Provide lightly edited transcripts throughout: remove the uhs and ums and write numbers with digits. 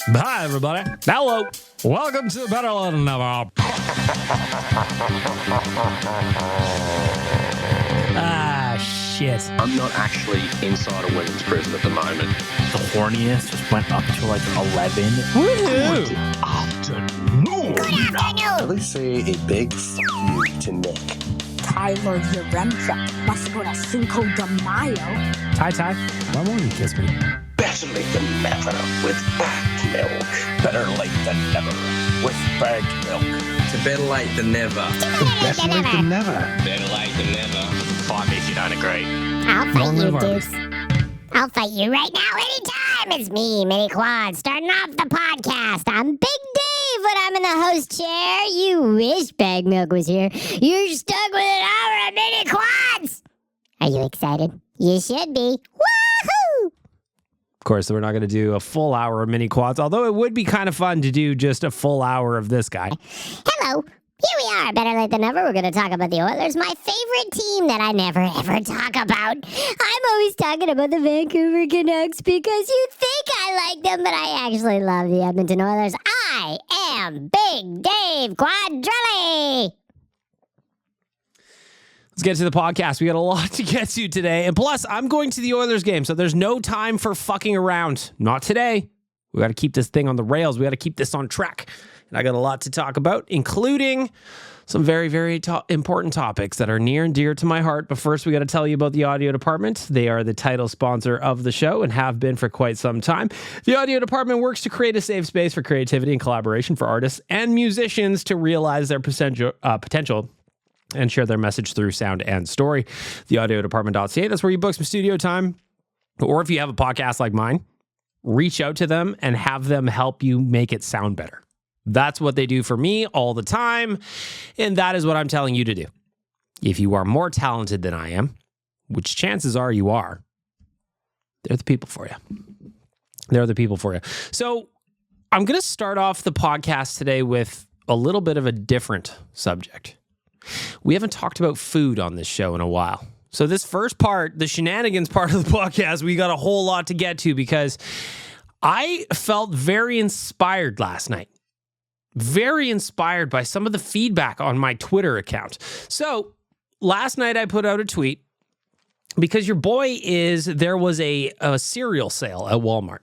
Hi, everybody. Hello. Welcome to Better Lait Than Never. Shit. I'm not actually inside a women's prison at the moment. The horniest just went up to like 11. Woohoo! Good afternoon. At least say a big f*** you to Nick. Tyler Yaremchuk must go to Cinco de Mayo. Ty, why won't you kiss me? Better late than never with bagged milk. Better late than never with bagged milk. To better late than never. Better late than never. Better late than never. Fight me if you don't agree. I'll fight Long you, live ours. Deuce. I'll fight you right now, anytime. It's me, Mini Quad, starting off the podcast. I'm Big Dave when I'm in the host chair. You wish Bag Milk was here. You're stuck with an hour of Mini Quads. Are you excited? You should be. Woohoo! Of course, we're not going to do a full hour of mini quads, although it would be kind of fun to do just a full hour of this guy. Hello. Here we are, Better Late Than Never. We're going to talk about the Oilers, my favorite team that I never, ever talk about. I'm always talking about the Vancouver Canucks because you think I like them, but I actually love the Edmonton Oilers. I am Big Dave Quadrelli. Let's get to the podcast. We got a lot to get to today. And plus, I'm going to the Oilers game, so there's no time for fucking around. Not today. We got to keep this thing on the rails. We got to keep this on track. And I got a lot to talk about, including some very, very important topics that are near and dear to my heart. But first, we got to tell you about the audio department. They are the title sponsor of the show and have been for quite some time. The audio department works to create a safe space for creativity and collaboration for artists and musicians to realize their potential and share their message through sound and story. The audiodepartment.ca, that's where you book some studio time. Or if you have a podcast like mine, reach out to them and have them help you make it sound better. That's what they do for me all the time. And that is what I'm telling you to do. If you are more talented than I am, which chances are you are, they're the people for you. They're the people for you. So I'm going to start off the podcast today with a little bit of a different subject. We haven't talked about food on this show in a while. So this first part, the shenanigans part of the podcast, we got a whole lot to get to because I felt very inspired last night. Very inspired by some of the feedback on my Twitter account. So last night I put out a tweet because there was a cereal sale at Walmart.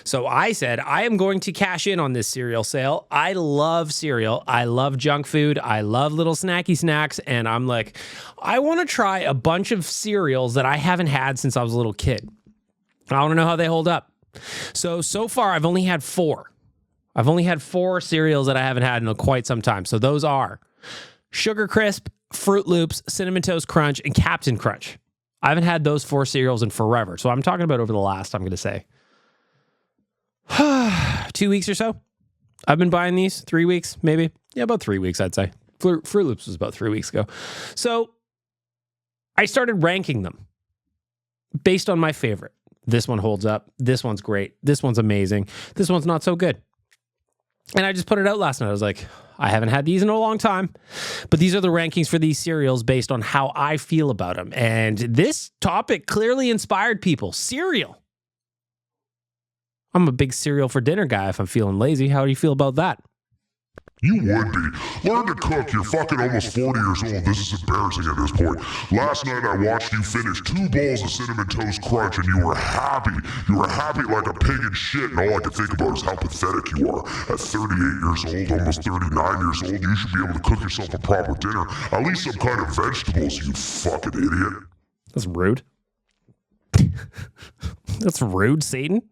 So I said, I am going to cash in on this cereal sale. I love cereal. I love junk food. I love little snacky snacks. And I'm like, I want to try a bunch of cereals that I haven't had since I was a little kid. I want to know how they hold up. So far, I've only had 4. I've only had 4 cereals that I haven't had in quite some time. So those are Sugar Crisp, Fruit Loops, Cinnamon Toast Crunch, and Captain Crunch. I haven't had those 4 cereals in forever. So I'm talking about over the last, I'm going to say, 2 weeks or so. I've been buying these 3 weeks, maybe. Yeah, about 3 weeks, I'd say. Fruit Loops was about 3 weeks ago. So I started ranking them based on my favorite. This one holds up. This one's great. This one's amazing. This one's not so good. And I just put it out last night. I was like, I haven't had these in a long time, but these are the rankings for these cereals based on how I feel about them. And this topic clearly inspired people. Cereal. I'm a big cereal for dinner guy if I'm feeling lazy. How do you feel about that? You would be. Learn to cook. You're fucking almost 40 years old. This is embarrassing at this point. Last night I watched you finish 2 bowls of Cinnamon Toast Crunch and you were happy. You were happy like a pig in shit, and all I could think about is how pathetic you are. At 38 years old, almost 39 years old, you should be able to cook yourself a proper dinner. At least some kind of vegetables, you fucking idiot. That's rude. That's rude, Satan.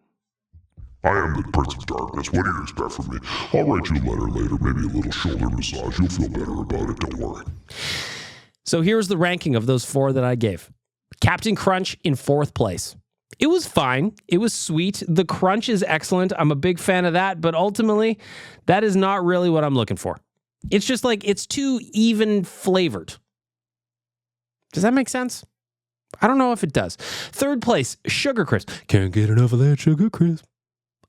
I am the Prince of Darkness. What do you expect from me? I'll write you a letter later, maybe a little shoulder massage. You'll feel better about it, don't worry. So here's the ranking of those 4 that I gave. Captain Crunch in 4th place. It was fine. It was sweet. The crunch is excellent. I'm a big fan of that, but ultimately, that is not really what I'm looking for. It's just like, it's too even flavored. Does that make sense? I don't know if it does. 3rd place, Sugar Crisp. Can't get enough of that Sugar Crisp.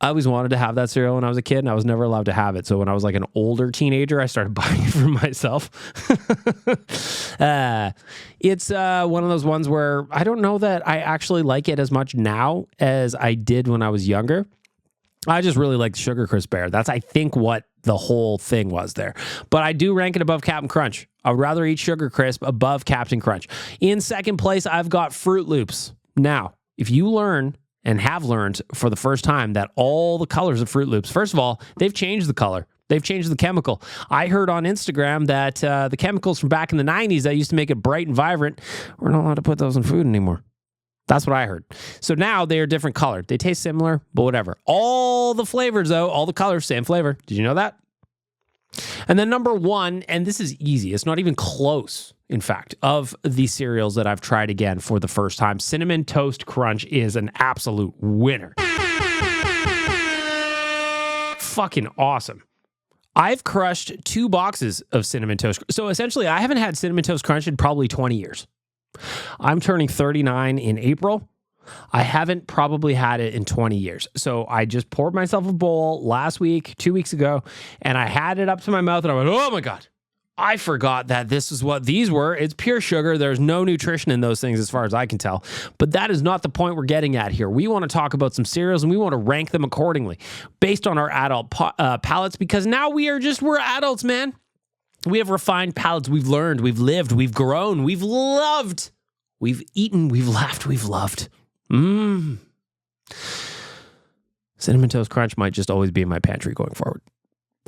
I always wanted to have that cereal when I was a kid, and I was never allowed to have it. So when I was like an older teenager, I started buying it for myself. It's one of those ones where I don't know that I actually like it as much now as I did when I was younger. I just really like the Sugar Crisp Bear. That's, I think, what the whole thing was there. But I do rank it above Captain Crunch. I would rather eat Sugar Crisp above Captain Crunch. In second place, I've got Fruit Loops. Now, if you learn and have learned for the first time that all the colors of Fruit Loops, first of all, they've changed the color. They've changed the chemical. I heard on Instagram that the chemicals from back in the 90s that used to make it bright and vibrant, we're not allowed to put those in food anymore. That's what I heard. So now they are different colored. They taste similar, but whatever. All the flavors, though, all the colors, same flavor. Did you know that? And then number one, and this is easy. It's not even close, in fact, of the cereals that I've tried again for the first time. Cinnamon Toast Crunch is an absolute winner. Fucking awesome. I've crushed 2 boxes of Cinnamon Toast. So essentially, I haven't had Cinnamon Toast Crunch in probably 20 years. I'm turning 39 in April. I haven't probably had it in 20 years. So I just poured myself a bowl last week, 2 weeks ago, and I had it up to my mouth and I went, oh my God, I forgot that this is what these were. It's pure sugar. There's no nutrition in those things as far as I can tell. But that is not the point we're getting at here. We want to talk about some cereals and we want to rank them accordingly based on our adult palates, because now we're adults, man. We have refined palates. We've learned, we've lived, we've grown, we've loved, we've eaten, we've laughed, we've loved. Cinnamon Toast Crunch might just always be in my pantry going forward.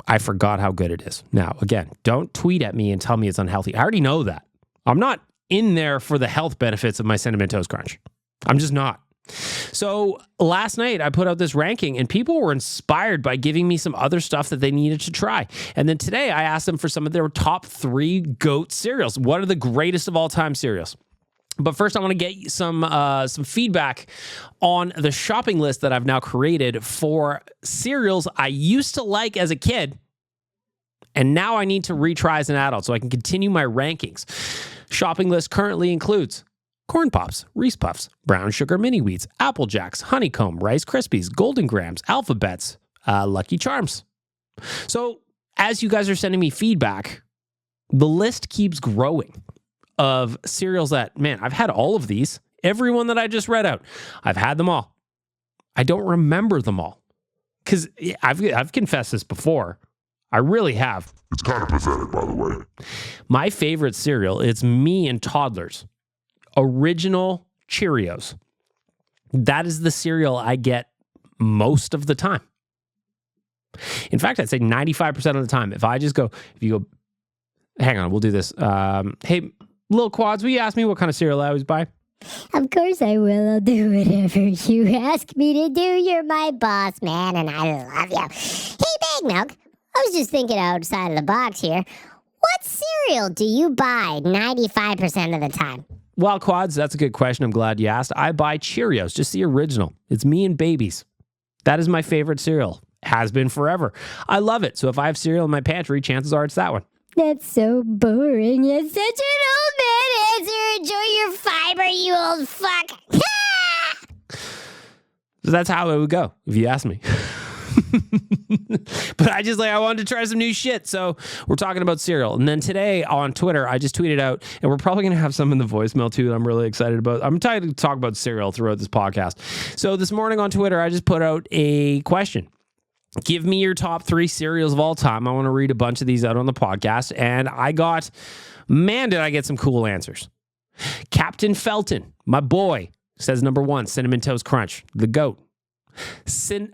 I forgot how good it is. Now, again, don't tweet at me and tell me it's unhealthy. I already know that. I'm not in there for the health benefits of my Cinnamon Toast Crunch. I'm just not. So last night I put out this ranking and people were inspired by giving me some other stuff that they needed to try. And then today I asked them for some of their top 3 GOAT cereals. What are the greatest of all time cereals? But first I want to get some feedback on the shopping list that I've now created for cereals I used to like as a kid. And now I need to retry as an adult so I can continue my rankings. Shopping list currently includes Corn Pops, Reese Puffs, Brown Sugar Mini Wheats, Apple Jacks, Honeycomb, Rice Krispies, Golden Grams, Alphabets, Lucky Charms. So as you guys are sending me feedback, the list keeps growing of cereals that, man, I've had all of these. Everyone that I just read out, I've had them all. I don't remember them all because I've confessed this before. I really have. It's kind of pathetic, by the way. My favorite cereal, it's me and toddlers. Original Cheerios. That is the cereal I get most of the time. In fact, I'd say 95% of the time. If you go, hang on, we'll do this. Hey, Lil Quads, will you ask me what kind of cereal I always buy? Of course I will. I'll do whatever you ask me to do. You're my boss, man, and I love you. Hey, Bag Milk, I was just thinking outside of the box here. What cereal do you buy 95% of the time? Well, Quads, that's a good question. I'm glad you asked. I buy Cheerios, just the original. It's me and babies. That is my favorite cereal. Has been forever. I love it. So if I have cereal in my pantry, chances are it's that one. That's so boring. You're such an old man answer. Enjoy your fiber, you old fuck. So that's how it would go if you ask me. But I wanted to try some new shit. So we're talking about cereal. And then today on Twitter, I just tweeted out, and we're probably going to have some in the voicemail too that I'm really excited about. I'm excited to talk about cereal throughout this podcast. So this morning on Twitter, I just put out a question. Give me your top 3 cereals of all time. I want to read a bunch of these out on the podcast. And did I get some cool answers. Captain Felton, my boy, says number 1, Cinnamon Toast Crunch, the GOAT.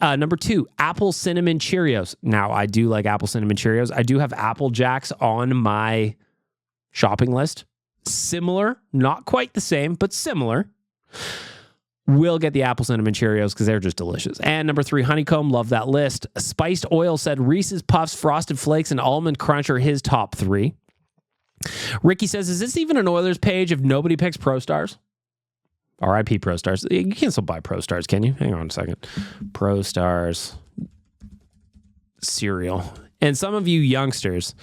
Number 2, Apple Cinnamon Cheerios. Now, I do like Apple Cinnamon Cheerios. I do have Apple Jacks on my shopping list. Similar, not quite the same, but similar. Will get the Apple Cinnamon Cheerios because they're just delicious. And number 3, Honeycomb. Love that list. Spiced Oil said Reese's Puffs, Frosted Flakes, and Almond Crunch are his top 3. Ricky says, is this even an Oilers page if nobody picks Pro Stars? R.I.P. Pro Stars. You can still buy Pro Stars, can you? Hang on a second. Pro Stars cereal. And some of you youngsters,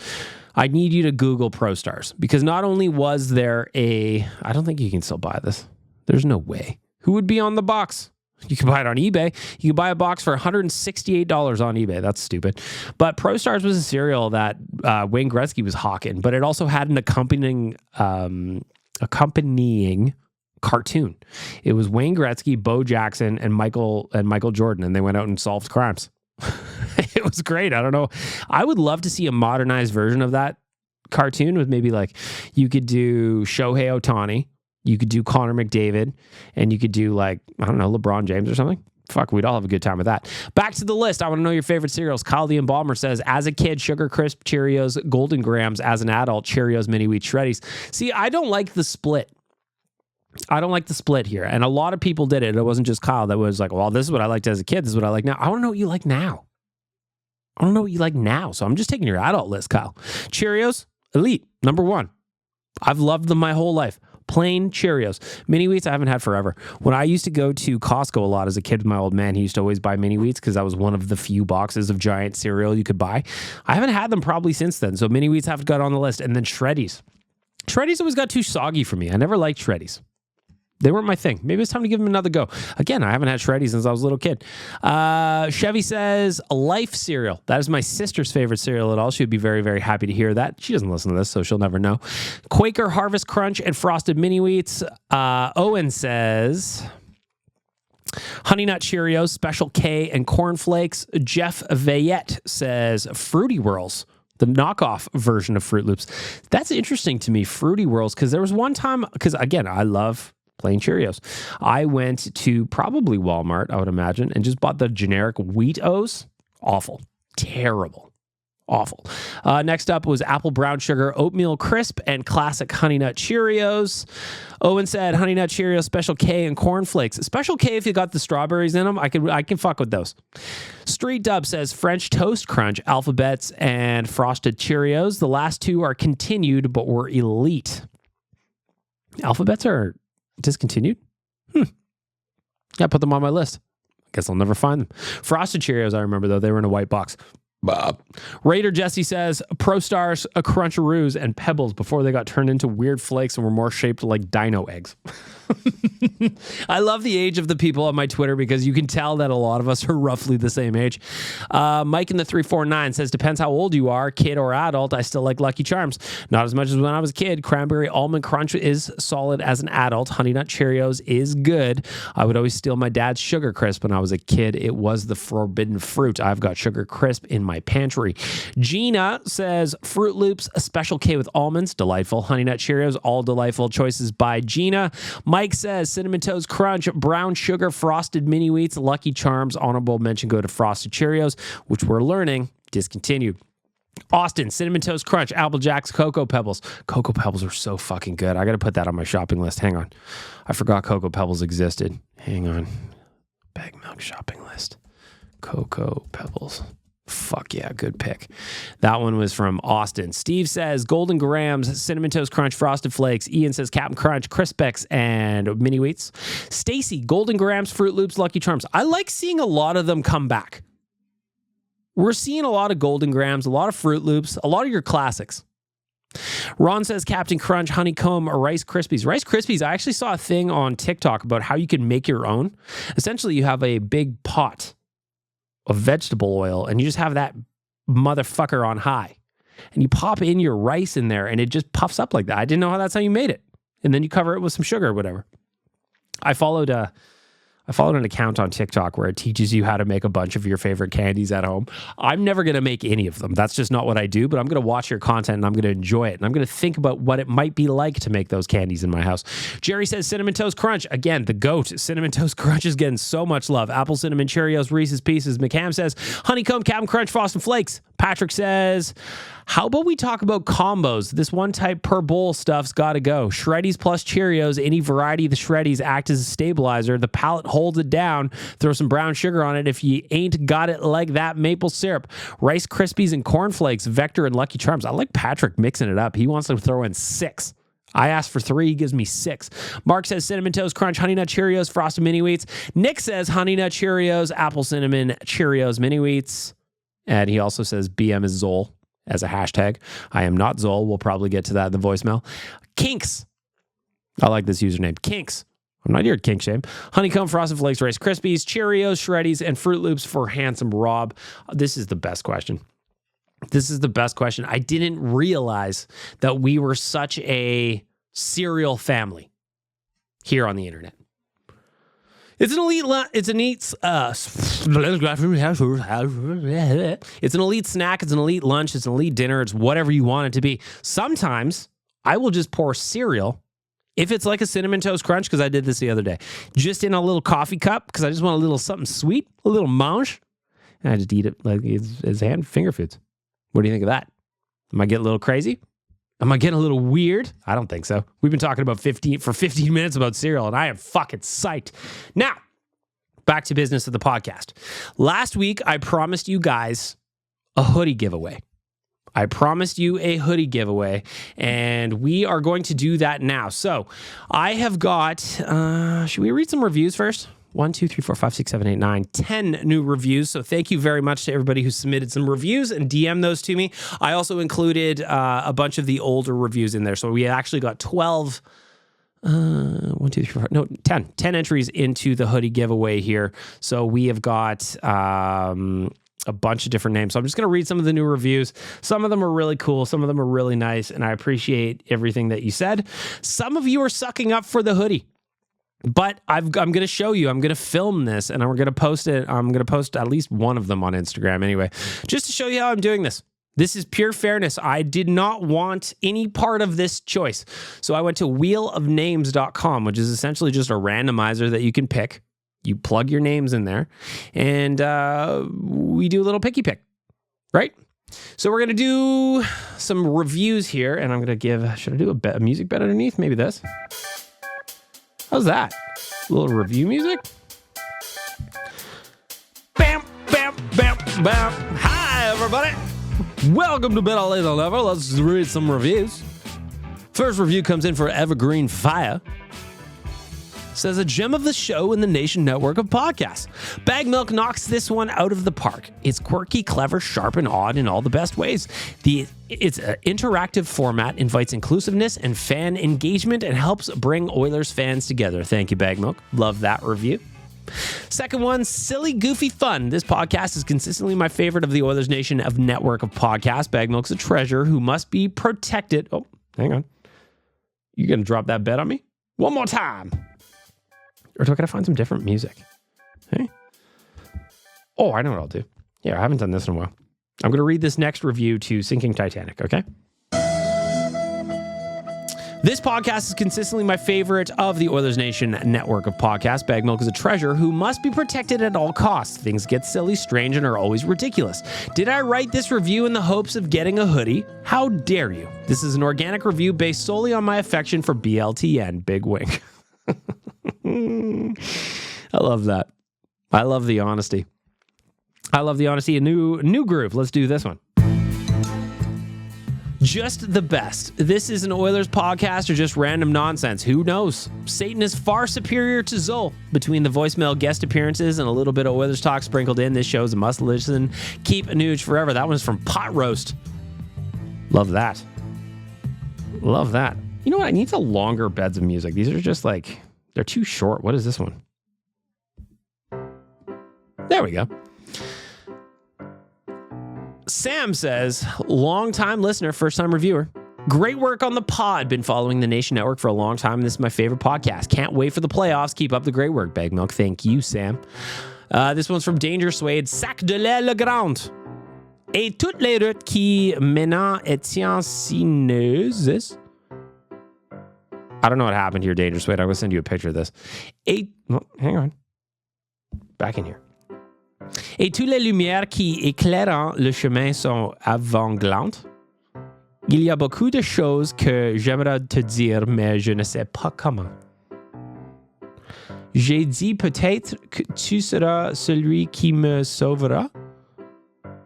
I need you to Google Pro Stars because not only was there I don't think you can still buy this. There's no way. Who would be on the box? You can buy it on eBay. You can buy a box for $168 on eBay. That's stupid. But Pro Stars was a cereal that Wayne Gretzky was hawking, but it also had an accompanying cartoon. It was Wayne Gretzky, Bo Jackson, and Michael Jordan, and they went out and solved crimes. It was great. I don't know. I would love to see a modernized version of that cartoon with maybe like you could do Shohei Ohtani, you could do Connor McDavid, and you could do like, I don't know, LeBron James or something. Fuck, we'd all have a good time with that. Back to the list. I want to know your favorite cereals. Kyle the Embalmer says, as a kid, Sugar Crisp, Cheerios, Golden Grams. As an adult, Cheerios, Mini Wheat, Shreddies. See, I don't like the split. I don't like the split here. And a lot of people did it. It wasn't just Kyle that was like, well, this is what I liked as a kid. This is what I like now. I want to know what you like now. I don't know what you like now. So I'm just taking your adult list, Kyle. Cheerios, Elite, number 1. I've loved them my whole life. Plain Cheerios. Mini Wheats I haven't had forever. When I used to go to Costco a lot as a kid with my old man, he used to always buy Mini Wheats because that was one of the few boxes of giant cereal you could buy. I haven't had them probably since then. So Mini Wheats haven't got on the list. And then Shreddies. Shreddies always got too soggy for me. I never liked Shreddies. They weren't my thing. Maybe it's time to give them another go. Again, I haven't had Shreddies since I was a little kid. Chevy says, Life cereal. That is my sister's favorite cereal at all. She would be very, very happy to hear that. She doesn't listen to this, so she'll never know. Quaker Harvest Crunch and Frosted Mini Wheats. Owen says, Honey Nut Cheerios, Special K, and Corn Flakes. Jeff Vayette says, Fruity Whirls. The knockoff version of Fruit Loops. That's interesting to me, Fruity Whirls, because there was one time, because again, I love plain Cheerios. I went to probably Walmart, I would imagine, and just bought the generic Wheat-O's. Awful. Terrible. Awful. Next up was Apple Brown Sugar, Oatmeal Crisp, and Classic Honey Nut Cheerios. Owen said Honey Nut Cheerios, Special K, and Corn Flakes. Special K, if you got the strawberries in them, I can fuck with those. Street Dub says French Toast Crunch, Alphabets, and Frosted Cheerios. The last two are continued, but were elite. Alphabets are discontinued? Yeah, put them on my list. Guess I'll never find them. Frosted Cheerios, I remember, though. They were in a white box. Raider Jesse says Pro Stars, Cruncharoos, and Pebbles before they got turned into weird flakes and were more shaped like dino eggs. I love the age of the people on my Twitter because you can tell that a lot of us are roughly the same age. Mike in the 349 says, depends how old you are, kid or adult. I still like Lucky Charms. Not as much as when I was a kid. Cranberry Almond Crunch is solid as an adult. Honey Nut Cheerios is good. I would always steal my dad's Sugar Crisp when I was a kid. It was the forbidden fruit. I've got Sugar Crisp in my pantry. Gina says Fruit Loops, a Special K with almonds. Delightful. Honey Nut Cheerios, all delightful choices by Gina. Mike says Cinnamon Toast Crunch, Brown Sugar, Frosted Mini Wheats, Lucky Charms. Honorable mention go to Frosted Cheerios, which we're learning discontinued. Austin, Cinnamon Toast Crunch, Apple Jacks, Cocoa Pebbles. Cocoa Pebbles are so fucking good. I got to put that on my shopping list. Hang on. I forgot Cocoa Pebbles existed. Hang on. Bag Milk shopping list. Cocoa Pebbles. Fuck yeah, good pick. That one was from Austin. Steve says Golden Grams, Cinnamon Toast Crunch, Frosted Flakes. Ian says Captain Crunch, Crispex, and Mini Wheats. Stacy, Golden Grams, Fruit Loops, Lucky Charms. I like seeing a lot of them come back. We're seeing a lot of Golden Grams, a lot of Fruit Loops, a lot of your classics. Ron says Captain Crunch, Honeycomb, or Rice Krispies. Rice Krispies, I actually saw a thing on TikTok about how you can make your own. Essentially, you have a big pot of vegetable oil and you just have that motherfucker on high and you pop in your rice in there and it just puffs up like that. I didn't know how that's how you made it. And then you cover it with some sugar or whatever. I followed an account on TikTok where it teaches you how to make a bunch of your favorite candies at home. I'm never going to make any of them. That's just not what I do, but I'm going to watch your content and I'm going to enjoy it. And I'm going to think about what it might be like to make those candies in my house. Jerry says Cinnamon Toast Crunch. Again, the GOAT. Cinnamon Toast Crunch is getting so much love. Apple Cinnamon Cheerios, Reese's Pieces. McCam says Honeycomb, Captain Crunch, Frosted Flakes. Patrick says, how about we talk about combos? This one type per bowl stuff's got to go. Shreddies plus Cheerios. Any variety of the Shreddies act as a stabilizer. The palate holds it down. Throw some brown sugar on it if you ain't got it like that. Maple syrup. Rice Krispies and Corn Flakes. Vector and Lucky Charms. I like Patrick mixing it up. He wants to throw in 6. I asked for 3. He gives me 6. Mark says Cinnamon Toast Crunch, Honey Nut Cheerios, Frosted Mini Wheats. Nick says Honey Nut Cheerios, Apple Cinnamon Cheerios, Mini Wheats. And he also says BM is Zol as a hashtag. I am not Zol. We'll probably get to that in the voicemail. Kinks. I like this username. Kinks. I'm not here at kink shame. Honeycomb, Frosted Flakes, Rice Krispies, Cheerios, Shreddies, and Fruit Loops for Handsome Rob. This is the best question. This is the best question. I didn't realize that we were such a cereal family. here on the internet. It's an elite it's an elite snack, it's an elite lunch, it's an elite dinner, it's whatever you want it to be. Sometimes I will just pour cereal, if it's like a Cinnamon Toast Crunch, because I did this the other day, just in a little coffee cup, because I just want a little something sweet, a little mange, and I just eat it like it's finger foods. What do you think of that? Am I getting a little crazy? Am I getting a little weird? I don't think so. We've been talking about 15 minutes about cereal, and I am fucking psyched. Now, back to business of the podcast. Last week, I promised you guys a hoodie giveaway. And we are going to do that now. So, I have got, should we read some reviews first? 1, 2, 3, 4, 5, 6, 7, 8, 9, 10 new reviews. So thank you very much to everybody who submitted some reviews and DM those to me. I also included a bunch of the older reviews in there. So we actually got 12, 1, 2, 3, 4, no, 10 entries into the hoodie giveaway here. So we have got a bunch of different names. So I'm just going to read some of the new reviews. Some of them are really cool. Some of them are really nice. And I appreciate everything that you said. Some of you are sucking up for the hoodie. But I'm going to show you. I'm going to film this, and we're going to post it. I'm going to post at least one of them on Instagram anyway, just to show you how I'm doing this. This is pure fairness. I did not want any part of this choice. So I went to wheelofnames.com, which is essentially just a randomizer that you can pick. You plug your names in there, and we do a little picky pick, right? So we're going to do some reviews here, and I'm going to give, should I do a music bed underneath? Maybe this. How's that? A little review music? Bam, bam, bam, bam. Hi, everybody. Welcome to Better Lait Than Never. Let's read some reviews. First review comes in for Evergreen Fire. Says a gem of the show in the Nation network of podcasts. Bag Milk knocks this one out of the park. It's quirky, clever, sharp, and odd in all the best ways. Its interactive format invites inclusiveness and fan engagement and helps bring Oilers fans together. Thank you, Bag Milk. Love that review. Second one, silly, goofy fun. This podcast is consistently my favorite of the Oilers Nation of network of podcasts. Bag Milk's a treasure who must be protected. Oh, hang on. You gonna drop that bet on me? One more time. Or do I gotta find some different music? Hey? Oh, I know what I'll do. Yeah, I haven't done this in a while. I'm gonna read this next review to Sinking Titanic, okay? This podcast is consistently my favorite of the Oilers Nation network of podcasts. Bag Milk is a treasure who must be protected at all costs. Things get silly, strange, and are always ridiculous. Did I write this review in the hopes of getting a hoodie? How dare you? This is an organic review based solely on my affection for BLTN. Big wink. I love that. I love the honesty. A new groove. Let's do this one. Just the best. This is an Oilers podcast or just random nonsense. Who knows? Satan is far superior to Zol. Between the voicemail guest appearances and a little bit of Oilers talk sprinkled in, this show's a must listen. Keep a Nuge forever. That one's from Pot Roast. Love that. Love that. You know what? I need some longer beds of music. These are just like, they're too short. What is this one? There we go. Sam says, long-time listener, first-time reviewer. Great work on the pod. Been following the Nation Network for a long time. This is my favorite podcast. Can't wait for the playoffs. Keep up the great work, Bag Milk. Thank you, Sam. This one's from Danger Suede. Sac de lait le grand. Et toutes les routes qui mènent étaient sinueuses. I don't know what happened here, Danger Suede. I'm going to send you a picture of this. Hang on. Back in here. Et toutes les lumières qui éclairent le chemin sont aveuglantes. Il y a beaucoup de choses que j'aimerais te dire, mais je ne sais pas comment. J'ai dit peut-être que tu seras celui qui me sauvera.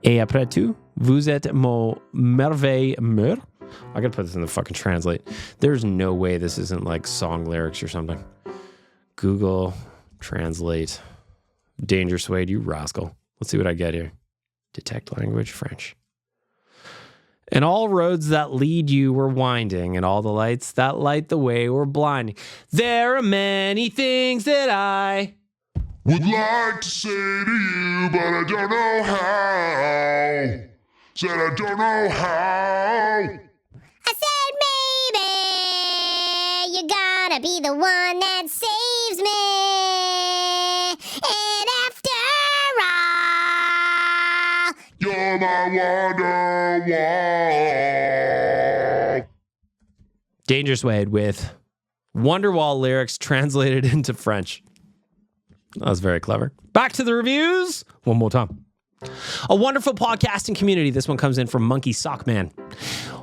Et après tout, vous êtes mon merveille mur. I gotta put this in the fucking translate. There's no way this isn't like song lyrics or something. Google Translate. Danger Suede, you rascal. Let's see what I get here. Detect language, French. And all roads that lead you were winding, and all the lights that light the way were blinding. There are many things that I would like to say to you, but I don't know how. Said I don't know how. I said maybe you gotta wanna be the one that saves me. And after all, You're my Wonderwall. Dangerous Wade with Wonderwall lyrics translated into French. That was very clever. Back to the reviews. One more time. A wonderful podcasting community. This one comes in from Monkey Sockman.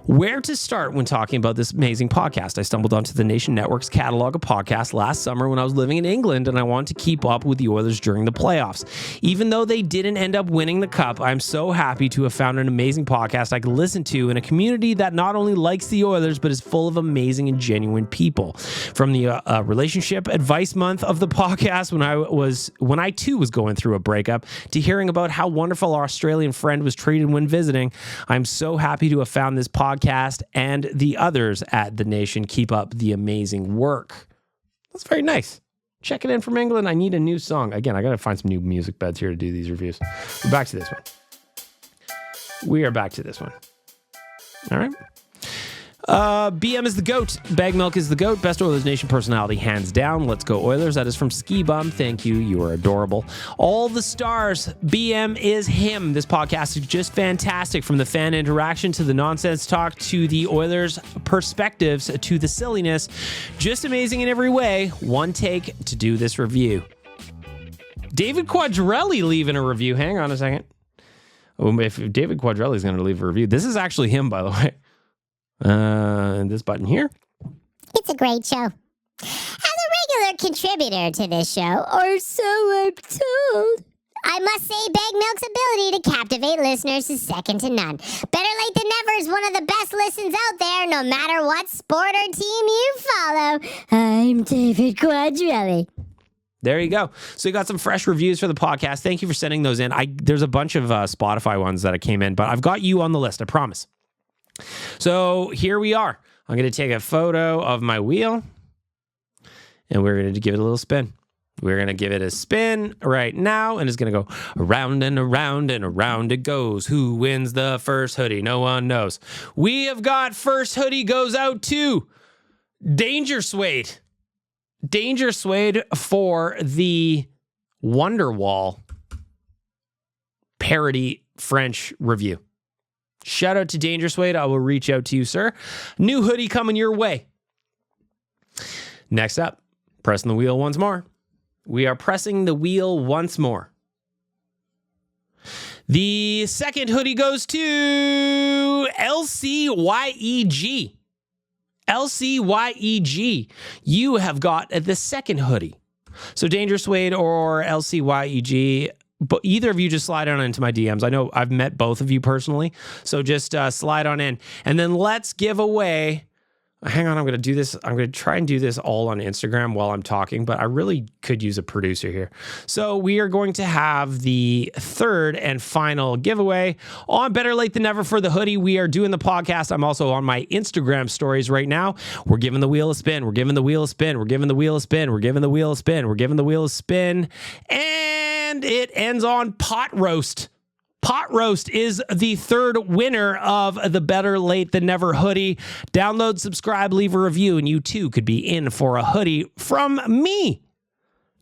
Where to start when talking about this amazing podcast? I stumbled onto the Nation Network's catalog of podcasts last summer when I was living in England, and I wanted to keep up with the Oilers during the playoffs. Even though they didn't end up winning the cup, I'm so happy to have found an amazing podcast I can listen to in a community that not only likes the Oilers, but is full of amazing and genuine people. From the relationship advice month of the podcast when I too was going through a breakup, to hearing about how wonderful our Australian friend was treated when visiting, I'm so happy to have found this podcast and the others at The Nation. Keep up the amazing work. That's very nice. Check it in from England. I need a new song. Again, I got to find some new music beds here to do these reviews. We're back to this one. We are back to this one. All right. BM is the GOAT. Bag Milk is the GOAT. Best Oilers Nation personality, hands down. Let's go Oilers. That is from Ski Bum. Thank you. You are adorable. All the stars. BM is him. This podcast is just fantastic. From the fan interaction to the nonsense talk to the Oilers perspectives to the silliness. Just amazing in every way. One take to do this review. David Quadrelli leaving a review. Hang on a second. If David Quadrelli is going to leave a review, this is actually him, by the way. This button here. it's a great show. As a regular contributor to this show, or so I'm told, I must say Bag Milk's ability to captivate listeners is second to none. Better Late Than Never is one of the best listens out there, no matter what sport or team you follow. I'm David Quadrelli. There you go. So you got some fresh reviews for the podcast. Thank you for sending those in. There's a bunch of Spotify ones that came in, but I've got you on the list, I promise. So here we are. I'm going to take a photo of my wheel, and we're going to give it a little spin. We're going to give it a spin right now, and it's going to go around and around and around it goes. Who wins the first hoodie? No one knows. We have got first hoodie goes out to Danger Suede. Danger Suede for the Wonderwall parody French review. Shout out to Danger Suede. I will reach out to you, sir. New hoodie coming your way. Next up, pressing the wheel once more. We are pressing the wheel once more. The second hoodie goes to LCYEG. LCYEG. You have got the second hoodie. So Danger Suede or LCYEG, but either of you just slide on into my DMs. I know I've met both of you personally, so just slide on in. And then let's give away... Hang on, I'm going to do this. I'm going to try and do this all on Instagram while I'm talking, but I really could use a producer here. So we are going to have the third and final giveaway on Better Late Than Never for the hoodie. We are doing the podcast. I'm also on my Instagram stories right now. We're giving the wheel a spin. We're giving the wheel a spin. We're giving the wheel a spin. We're giving the wheel a spin. We're giving the wheel a spin. And it ends on Pot Roast. Pot Roast is the third winner of the Better Late Than Never hoodie. Download, subscribe, leave a review, and you too could be in for a hoodie from me.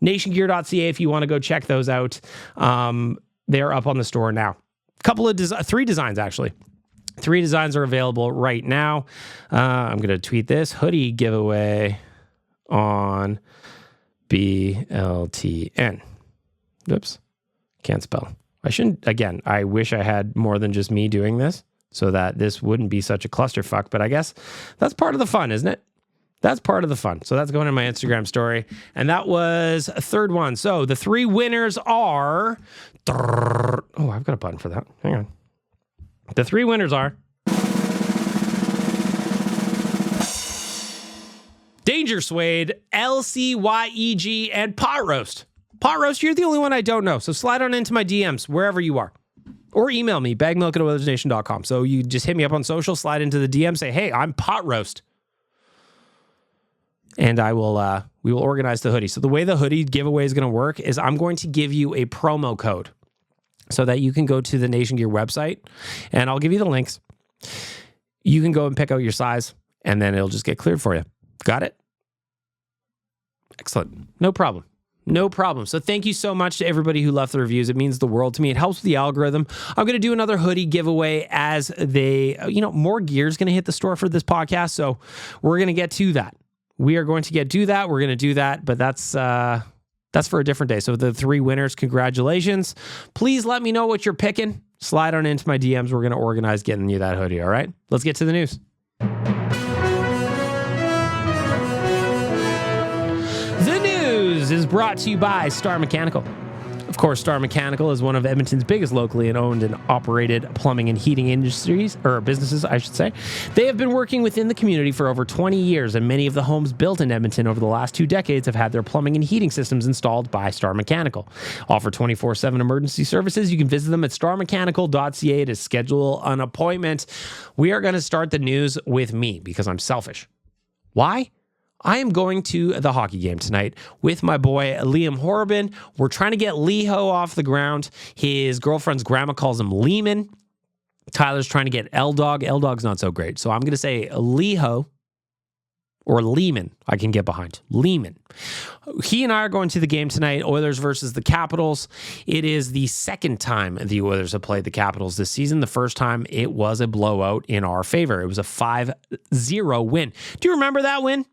Nationgear.ca if you want to go check those out. They're up on the store now. Three designs, actually. 3 designs are available right now. I'm going to tweet this hoodie giveaway on BLTN. Oops, can't spell. I wish I had more than just me doing this so that this wouldn't be such a clusterfuck, but I guess that's part of the fun, isn't it? That's part of the fun. So that's going in my Instagram story. And that was a third one. So the 3 winners are... Oh, I've got a button for that. Hang on. The 3 winners are... Danger Suede, LCYEG, and Pot Roast. Pot Roast, you're the only one I don't know. So slide on into my DMs, wherever you are. Or email me, bagmilk@oilersnation.com. So you just hit me up on social, slide into the DM, say, hey, I'm Pot Roast. And we will organize the hoodie. So the way the hoodie giveaway is going to work is I'm going to give you a promo code so that you can go to the Nation Gear website, and I'll give you the links. You can go and pick out your size, and then it'll just get cleared for you. Got it? Excellent. No problem. No problem. So thank you so much to everybody who left the reviews. It means the world to me. It helps with the algorithm. I'm going to do another hoodie giveaway as more gear is going to hit the store for this podcast. So we're going to get to that. We are going to do that. We're going to do that, but that's for a different day. So the 3 winners, congratulations. Please let me know what you're picking. Slide on into my DMs. We're going to organize getting you that hoodie. All right, let's get to the news. The news is brought to you by Star Mechanical. Of course, Star Mechanical is one of Edmonton's biggest locally owned and operated plumbing and heating businesses, I should say. They have been working within the community for over 20 years, and many of the homes built in Edmonton over the last 2 decades have had their plumbing and heating systems installed by Star Mechanical. Offer 24/7 emergency services. You can visit them at starmechanical.ca to schedule an appointment. We are going to start the news with me because I'm selfish. Why? I am going to the hockey game tonight with my boy, Liam Horrobin. We're trying to get Leho off the ground. His girlfriend's grandma calls him Lehman. Tyler's trying to get L-Dog. L-Dog's not so great. So I'm going to say Leho or Lehman. I can get behind. Lehman. He and I are going to the game tonight, Oilers versus the Capitals. It is the second time the Oilers have played the Capitals this season. The first time it was a blowout in our favor. It was a 5-0 win. Do you remember that win?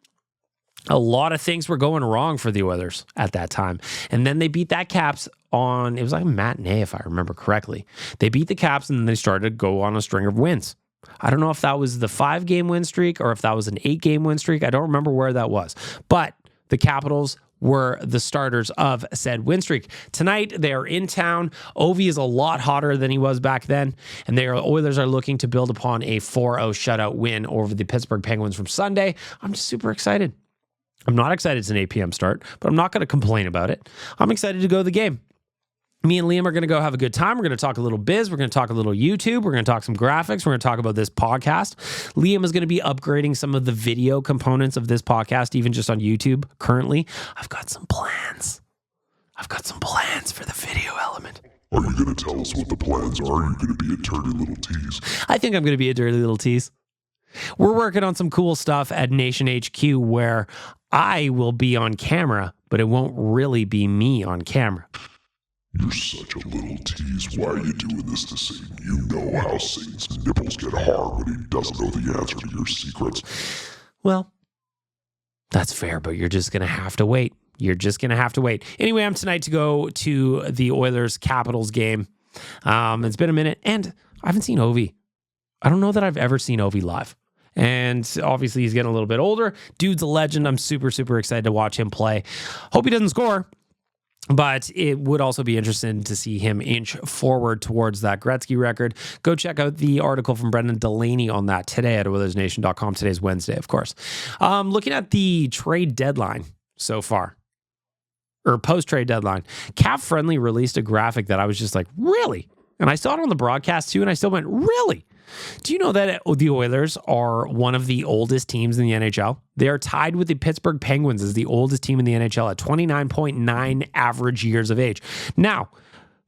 A lot of things were going wrong for the Oilers at that time. And then they beat that Caps it was like a matinee, if I remember correctly. They beat the Caps and then they started to go on a string of wins. I don't know if that was the 5-game win streak or if that was an 8-game win streak. I don't remember where that was. But the Capitals were the starters of said win streak. Tonight, they are in town. Ovi is a lot hotter than he was back then, and the Oilers are looking to build upon a 4-0 shutout win over the Pittsburgh Penguins from Sunday. I'm just super excited. I'm not excited it's an 8 p.m. start, but I'm not going to complain about it. I'm excited to go to the game. Me and Liam are going to go have a good time. We're going to talk a little biz. We're going to talk a little YouTube. We're going to talk some graphics. We're going to talk about this podcast. Liam is going to be upgrading some of the video components of this podcast, even just on YouTube currently. I've got some plans. For the video element. Are you going to tell us what the plans are? Or are you going to be a dirty little tease? I think I'm going to be a dirty little tease. We're working on some cool stuff at Nation HQ where I will be on camera, but it won't really be me on camera. You're such a little tease. Why are you doing this to Satan? You know how Satan's nipples get hard when he doesn't know the answer to your secrets. Well, that's fair, but you're just going to have to wait. Anyway, I'm tonight to go to the Oilers Capitals game. It's been a minute, and I haven't seen Ovi. I don't know that I've ever seen Ovi live. And obviously, he's getting a little bit older. Dude's a legend. I'm super, super excited to watch him play. Hope he doesn't score. But it would also be interesting to see him inch forward towards that Gretzky record. Go check out the article from Brendan Delaney on that today at OilersNation.com. Today's Wednesday, of course. Looking at the trade deadline so far, or post-trade deadline, Cap Friendly released a graphic that I was just like, really? And I saw it on the broadcast too, and I still went, really? Do you know that the Oilers are one of the oldest teams in the NHL? They are tied with the Pittsburgh Penguins as the oldest team in the NHL at 29.9 average years of age. Now,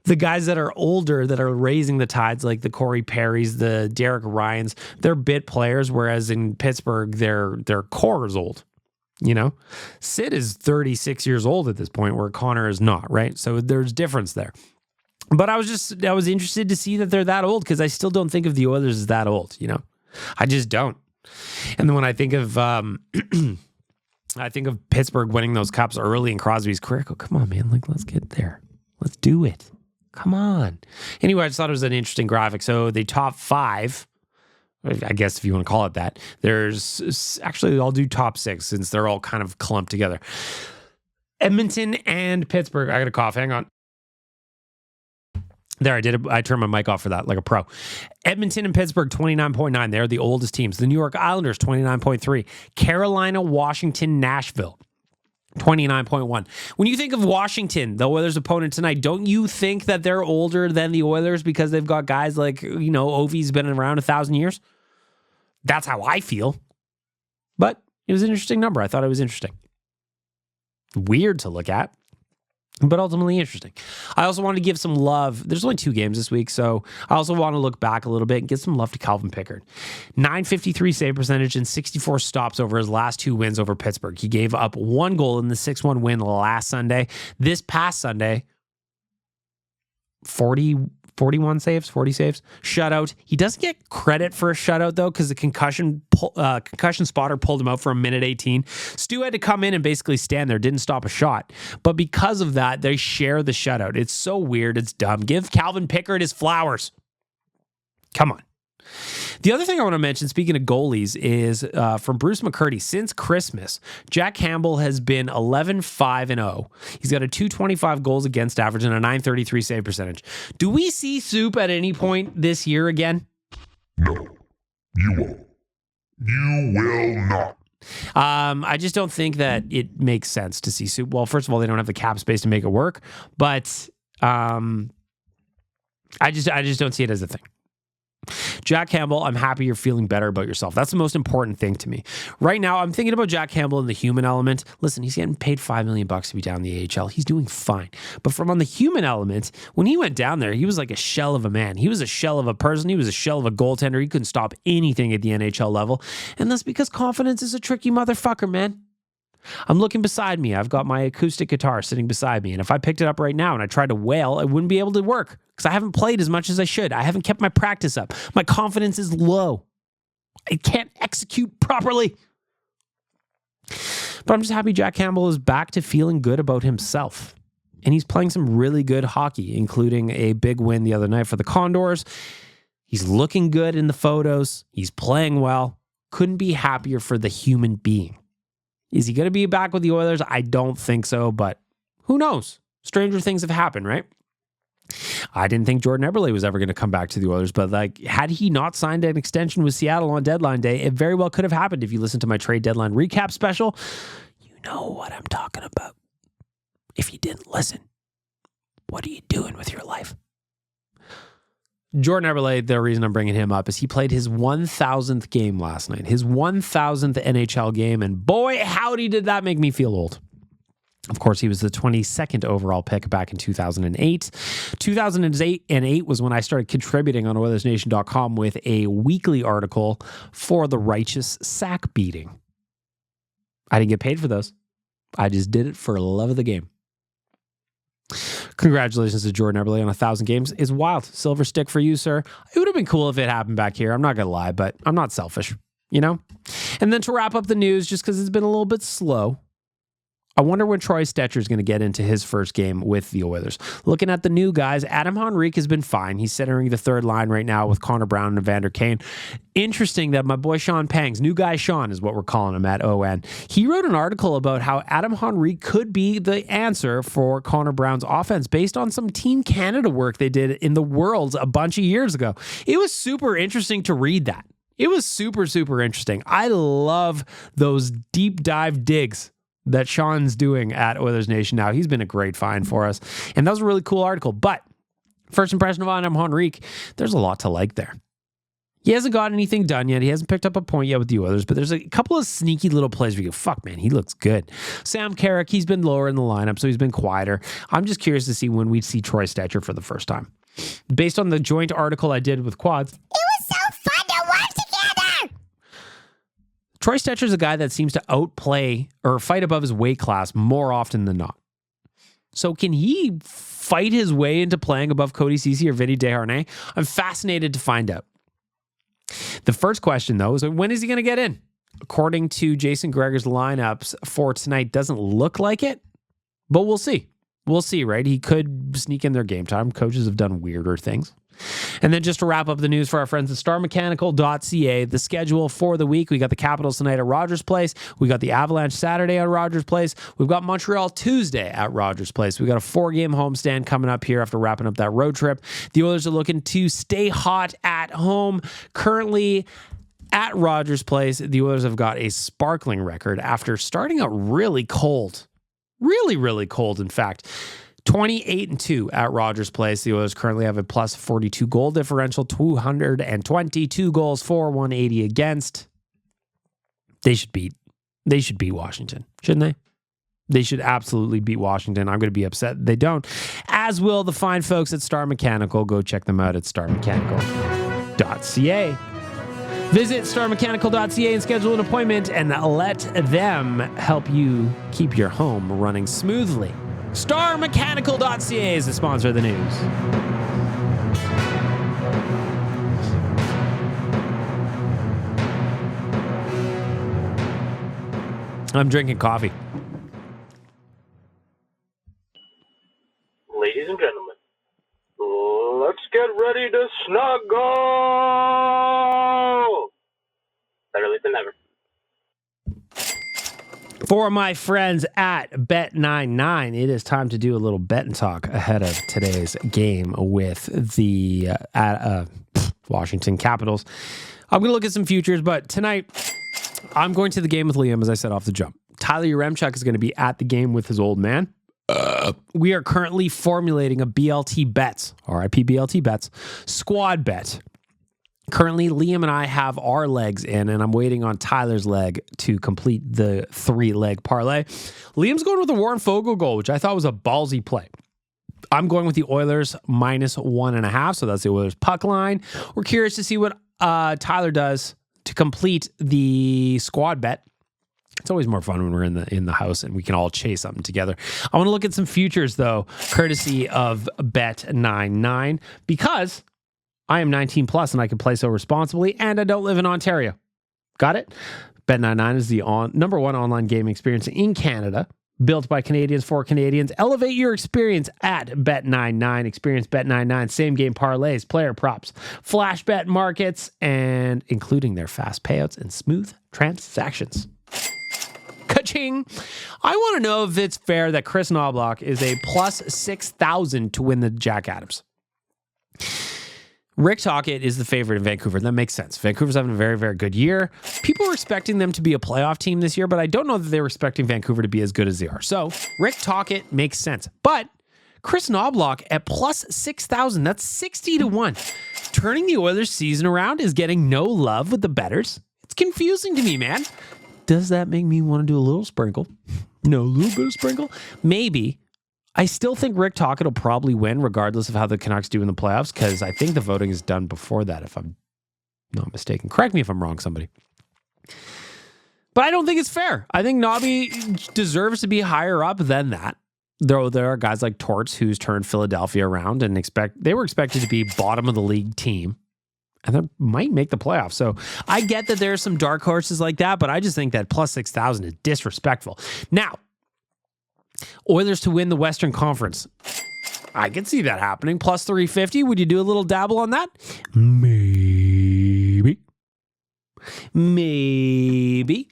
the guys that are older that are raising the tides, like the Corey Perrys, the Derek Ryans, they're bit players, whereas in Pittsburgh, their core is old. You know, Sid is 36 years old at this point, where Connor is not, right? So there's difference there. But I was interested to see that they're that old because I still don't think of the Oilers as that old, you know? I just don't. And then when I think of Pittsburgh winning those cups early in Crosby's career, I go, come on, man, like let's get there. Let's do it. Come on. Anyway, I just thought it was an interesting graphic. So the top 5, I guess if you want to call it that, I'll do top 6 since they're all kind of clumped together. Edmonton and Pittsburgh. I got a cough. Hang on. There, I did it. I turned my mic off for that, like a pro. Edmonton and Pittsburgh, 29.9. They're the oldest teams. The New York Islanders, 29.3. Carolina, Washington, Nashville, 29.1. When you think of Washington, the Oilers' opponent tonight, don't you think that they're older than the Oilers because they've got guys like, you know, Ovi's been around 1,000 years? That's how I feel. But it was an interesting number. I thought it was interesting. Weird to look at. but ultimately interesting. I also want to give some love. There's only 2 games this week, so I also want to look back a little bit and give some love to Calvin Pickard. .953 save percentage and 64 stops over his last 2 wins over Pittsburgh. He gave up 1 goal in the 6-1 win last Sunday. This past Sunday, 40 saves, shutout. He doesn't get credit for a shutout, though, because the concussion spotter pulled him out for a minute 18. Stu had to come in and basically stand there, didn't stop a shot. But because of that, they share the shutout. It's so weird. It's dumb. Give Calvin Pickard his flowers. Come on. The other thing I want to mention, speaking of goalies, is from Bruce McCurdy. Since Christmas, Jack Campbell has been 11-5-0. He's got a .225 goals against average and a .933 save percentage. Do we see Soup at any point this year again? No, you won't. You will not. I just don't think that it makes sense to see Soup. Well, first of all, they don't have the cap space to make it work, but I just don't see it as a thing. Jack Campbell, I'm happy you're feeling better about yourself. That's the most important thing to me. Right now, I'm thinking about Jack Campbell in the human element. Listen, he's getting paid $5 million to be down in the AHL. He's doing fine. But from on the human element, when he went down there, he was like a shell of a man. He was a shell of a person. He was a shell of a goaltender. He couldn't stop anything at the NHL level. And that's because confidence is a tricky motherfucker, man. I'm looking beside me. I've got my acoustic guitar sitting beside me. And if I picked it up right now and I tried to wail, it wouldn't be able to work because I haven't played as much as I should. I haven't kept my practice up. My confidence is low. I can't execute properly. But I'm just happy Jack Campbell is back to feeling good about himself. And he's playing some really good hockey, including a big win the other night for the Condors. He's looking good in the photos. He's playing well. Couldn't be happier for the human being. Is he going to be back with the Oilers? I don't think so, but who knows? Stranger things have happened, right? I didn't think Jordan Eberle was ever going to come back to the Oilers, but had he not signed an extension with Seattle on deadline day, it very well could have happened. If you listen to my trade deadline recap special, you know what I'm talking about. If you didn't listen, what are you doing with your life? Jordan Eberle, the reason I'm bringing him up is he played his 1,000th game last night, his 1,000th NHL game, and boy, howdy did that make me feel old. Of course, he was the 22nd overall pick back in 2008. 2008 was when I started contributing on OilersNation.com with a weekly article for the righteous sack beating. I didn't get paid for those. I just did it for love of the game. Congratulations to Jordan Eberle on 1,000 games. It's wild. Silver stick for you, sir. It would have been cool if it happened back here. I'm not going to lie, but I'm not selfish, you know? And then to wrap up the news, just because it's been a little bit slow, I wonder when Troy Stecher is going to get into his first game with the Oilers. Looking at the new guys, Adam Henrique has been fine. He's centering the third line right now with Connor Brown and Evander Kane. Interesting that my boy Sean Pangs, new guy Sean is what we're calling him at ON. He wrote an article about how Adam Henrique could be the answer for Connor Brown's offense based on some Team Canada work they did in the Worlds a bunch of years ago. It was super interesting to read that. It was super, super interesting. I love those deep dive digs that Sean's doing at Oilers Nation now. He's been a great find for us. And that was a really cool article. But first impression of Adam Henrique, there's a lot to like there. He hasn't got anything done yet. He hasn't picked up a point yet with the Oilers, but there's a couple of sneaky little plays where you go, fuck, man, he looks good. Sam Carrick, he's been lower in the lineup, so he's been quieter. I'm just curious to see when we see Troy Stecher for the first time. Based on the joint article I did with Quads, It was so fun to work together. Troy Stecher is a guy that seems to outplay or fight above his weight class more often than not. So can he fight his way into playing above Cody Ceci or Vinny Desharnais? I'm fascinated to find out. The first question, though, is when is he going to get in? According to Jason Gregor's lineups for tonight, doesn't look like it, but we'll see. We'll see, right? He could sneak in their game time. Coaches have done weirder things. And then just to wrap up the news for our friends at starmechanical.ca, the schedule for the week, we got the Capitals tonight at Rogers Place. We got the Avalanche Saturday at Rogers Place. We've got Montreal Tuesday at Rogers Place. We got a 4-game homestand coming up here after wrapping up that road trip. The Oilers are looking to stay hot at home. Currently at Rogers Place, the Oilers have got a sparkling record after starting out really cold. Really, really cold, in fact. 28-2 at Rogers Place. The Oilers currently have a plus 42 goal differential, 222 goals for, 180 against. They should beat Washington, shouldn't they? They should absolutely beat Washington. I'm going to be upset they don't. As will the fine folks at Star Mechanical. Go check them out at starmechanical.ca. Visit starmechanical.ca and schedule an appointment and let them help you keep your home running smoothly. Starmechanical.ca is the sponsor of the news. I'm drinking coffee. Ladies and gentlemen, let's get ready to snuggle! Better late than never. For my friends at Bet99, it is time to do a little bet and talk ahead of today's game with the Washington Capitals. I'm going to look at some futures, but tonight I'm going to the game with Liam, as I said off the jump. Tyler Yaremchuk is going to be at the game with his old man. We are currently formulating a BLT bets, RIP BLT bets, squad bet. Currently, Liam and I have our legs in, and I'm waiting on Tyler's leg to complete the 3-leg parlay. Liam's going with the Warren Fogle goal, which I thought was a ballsy play. I'm going with the Oilers -1.5, so that's the Oilers puck line. We're curious to see what Tyler does to complete the squad bet. It's always more fun when we're in the house and we can all chase something together. I want to look at some futures, though, courtesy of Bet99, because I am 19 plus and I can play so responsibly, and I don't live in Ontario. Got it? Bet99 is the number one online gaming experience in Canada, built by Canadians for Canadians. Elevate your experience at Bet99. Experience Bet99 same game parlays, player props, flash bet markets, and including their fast payouts and smooth transactions. Ka-ching! I want to know if it's fair that Chris Knobloch is a plus 6,000 to win the Jack Adams. Rick Tocchet is the favorite in Vancouver. That makes sense. Vancouver's having a very, very good year. People were expecting them to be a playoff team this year, but I don't know that they were expecting Vancouver to be as good as they are. So Rick Tocchet makes sense. But Chris Knobloch at plus 6,000, that's 60 to 1. Turning the Oilers season around is getting no love with the bettors. It's confusing to me, man. Does that make me want to do a little sprinkle? No, a little bit of sprinkle? Maybe. I still think Rick Tocchet will probably win regardless of how the Canucks do in the playoffs, because I think the voting is done before that, if I'm not mistaken. Correct me if I'm wrong, somebody. But I don't think it's fair. I think Nobby deserves to be higher up than that. Though there are guys like Torts who's turned Philadelphia around and they were expected to be bottom of the league team. And they might make the playoffs. So I get that there's some dark horses like that, but I just think that plus 6,000 is disrespectful. Now, Oilers to win the Western Conference. I could see that happening. Plus 350. Would you do a little dabble on that? Maybe.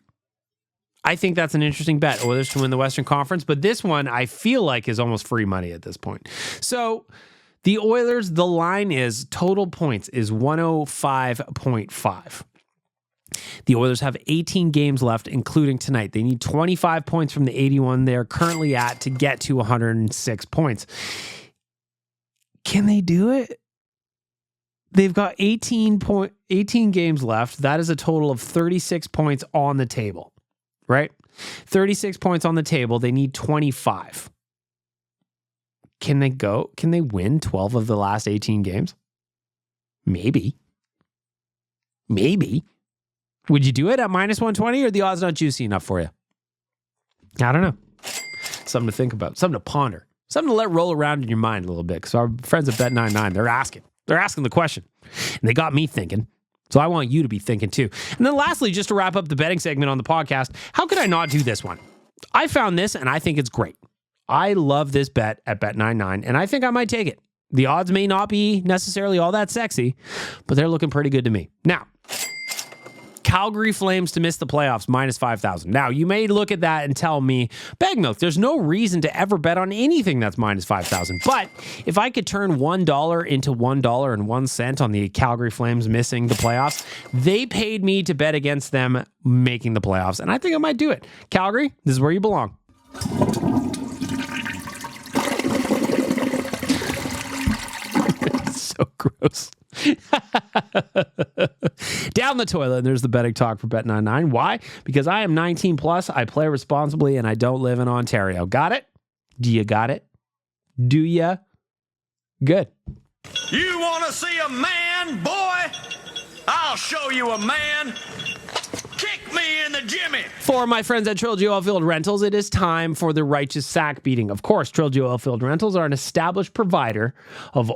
I think that's an interesting bet. Oilers to win the Western Conference. But this one, I feel like, is almost free money at this point. So the Oilers, the line is total points is 105.5. The Oilers have 18 games left, including tonight. They need 25 points from the 81 they're currently at to get to 106 points. Can they do it? They've got 18 games left. That is a total of 36 points on the table, right? 36 points on the table. They need 25. Can they go? Can they win 12 of the last 18 games? Maybe. Would you do it at minus 120, or are the odds not juicy enough for you? I don't know. Something to think about. Something to ponder. Something to let roll around in your mind a little bit. Because our friends at Bet99, they're asking. They're asking the question. And they got me thinking. So I want you to be thinking too. And then lastly, just to wrap up the betting segment on the podcast, how could I not do this one? I found this and I think it's great. I love this bet at Bet99, and I think I might take it. The odds may not be necessarily all that sexy, but they're looking pretty good to me. Now, Calgary Flames to miss the playoffs, minus 5,000. Now, you may look at that and tell me, Bag Milk, there's no reason to ever bet on anything that's minus 5,000. But if I could turn $1 into $1.01 on the Calgary Flames missing the playoffs, they paid me to bet against them making the playoffs, and I think I might do it. Calgary, this is where you belong. So gross. Down down the toilet, and there's the betting talk for Bet99. Why? Because I am 19 plus, I play responsibly, and I don't live in Ontario. Got it? Do you got it? Do ya? Good. You want to see a man, boy? I'll show you a man. Kick me in the jimmy. For my friends at Trilogy Oilfield Rentals, it is time for the righteous sack beating. Of course, Trilogy Oilfield Rentals are an established provider of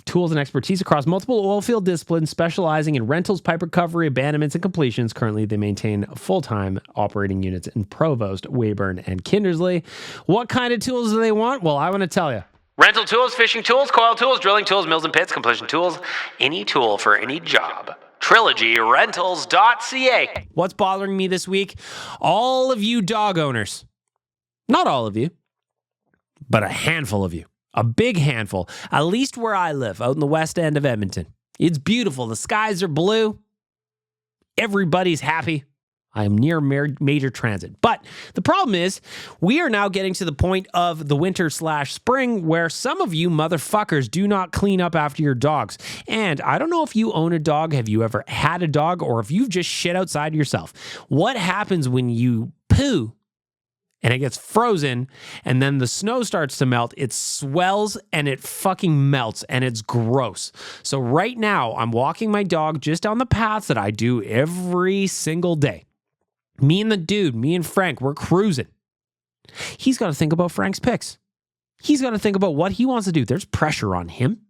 tools and expertise across multiple oilfield disciplines, specializing in rentals, pipe recovery, abandonments, and completions. Currently, they maintain full-time operating units in Provost, Weyburn, and Kindersley. What kind of tools do they want? Well, I want to tell you. Rental tools, fishing tools, coil tools, drilling tools, mills and pits, completion tools, any tool for any job. TrilogyRentals.ca. What's bothering me this week? All of you dog owners. Not all of you, but a handful of you. A big handful. At least where I live, out in the west end of Edmonton. It's beautiful. The skies are blue. Everybody's happy. I am near major transit. But the problem is, we are now getting to the point of the winter/spring where some of you motherfuckers do not clean up after your dogs. And I don't know if you own a dog, have you ever had a dog, or if you've just shit outside yourself. What happens when you poo and it gets frozen and then the snow starts to melt? It swells and it fucking melts and it's gross. So right now, I'm walking my dog just down the paths that I do every single day. Me and Frank, we're cruising. He's got to think about Frank's picks. He's got to think about what he wants to do. There's pressure on him.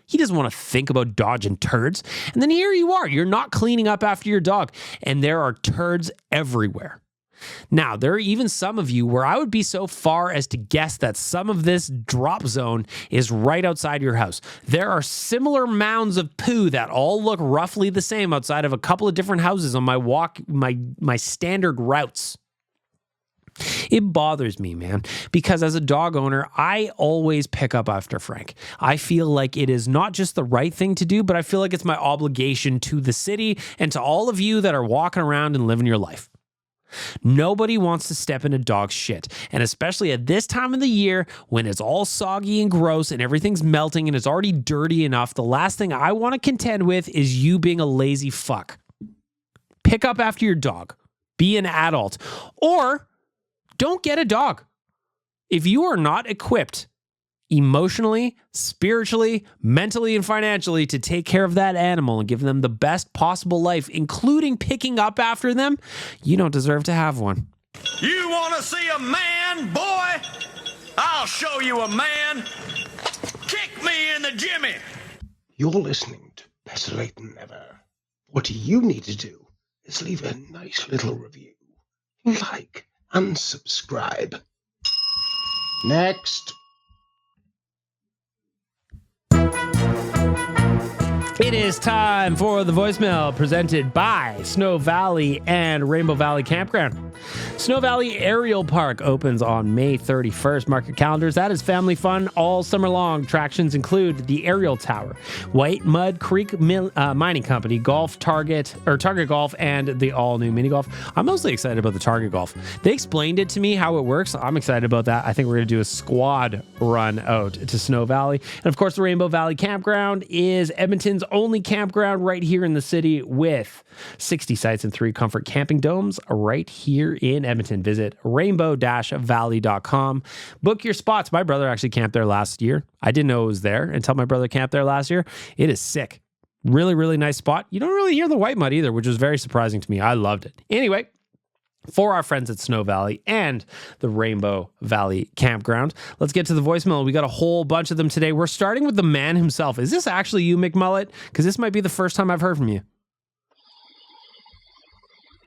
He doesn't want to think about dodging turds. And then here you are. You're not cleaning up after your dog. And there are turds everywhere. Now, there are even some of you where I would be so far as to guess that some of this drop zone is right outside your house. There are similar mounds of poo that all look roughly the same outside of a couple of different houses on my standard routes. It bothers me, man, because as a dog owner, I always pick up after Frank. I feel like it is not just the right thing to do, but I feel like it's my obligation to the city and to all of you that are walking around and living your life. Nobody wants to step in a dog's shit, and especially at this time of the year when it's all soggy and gross and everything's melting and it's already dirty enough, the last thing I want to contend with is you being a lazy fuck. Pick up after your dog. Be an adult. Or don't get a dog. If you are not equipped emotionally, spiritually, mentally, and financially to take care of that animal and give them the best possible life, including picking up after them, you don't deserve to have one. You want to see a man, boy? I'll show you a man. Kick me in the jimmy. You're listening to Better Lait Than Never. What you need to do is leave a nice little review. Like and subscribe. Next. It is time for the voicemail presented by Snow Valley and Rainbow Valley Campground. Snow Valley Aerial Park opens on May 31st. Mark your calendars. That is family fun all summer long. Attractions include the Aerial Tower, White Mud Creek Mining Company, Target Golf, and the all-new mini golf. I'm mostly excited about the Target Golf. They explained it to me how it works. I'm excited about that. I think we're going to do a squad run out to Snow Valley. And of course, the Rainbow Valley Campground is Edmonton's only campground right here in the city with 60 sites and 3 comfort camping domes right here in Edmonton. Visit rainbow-valley.com. Book your spots. My brother actually camped there last year. I didn't know it was there until my brother camped there last year. It is sick. Really, really nice spot. You don't really hear the white mud either, which was very surprising to me. I loved it. Anyway, for our friends at Snow Valley and the Rainbow Valley Campground, let's get to the voicemail. We got a whole bunch of them today. We're starting with the man himself. Is this actually you, McMullet? Because this might be the first time I've heard from you.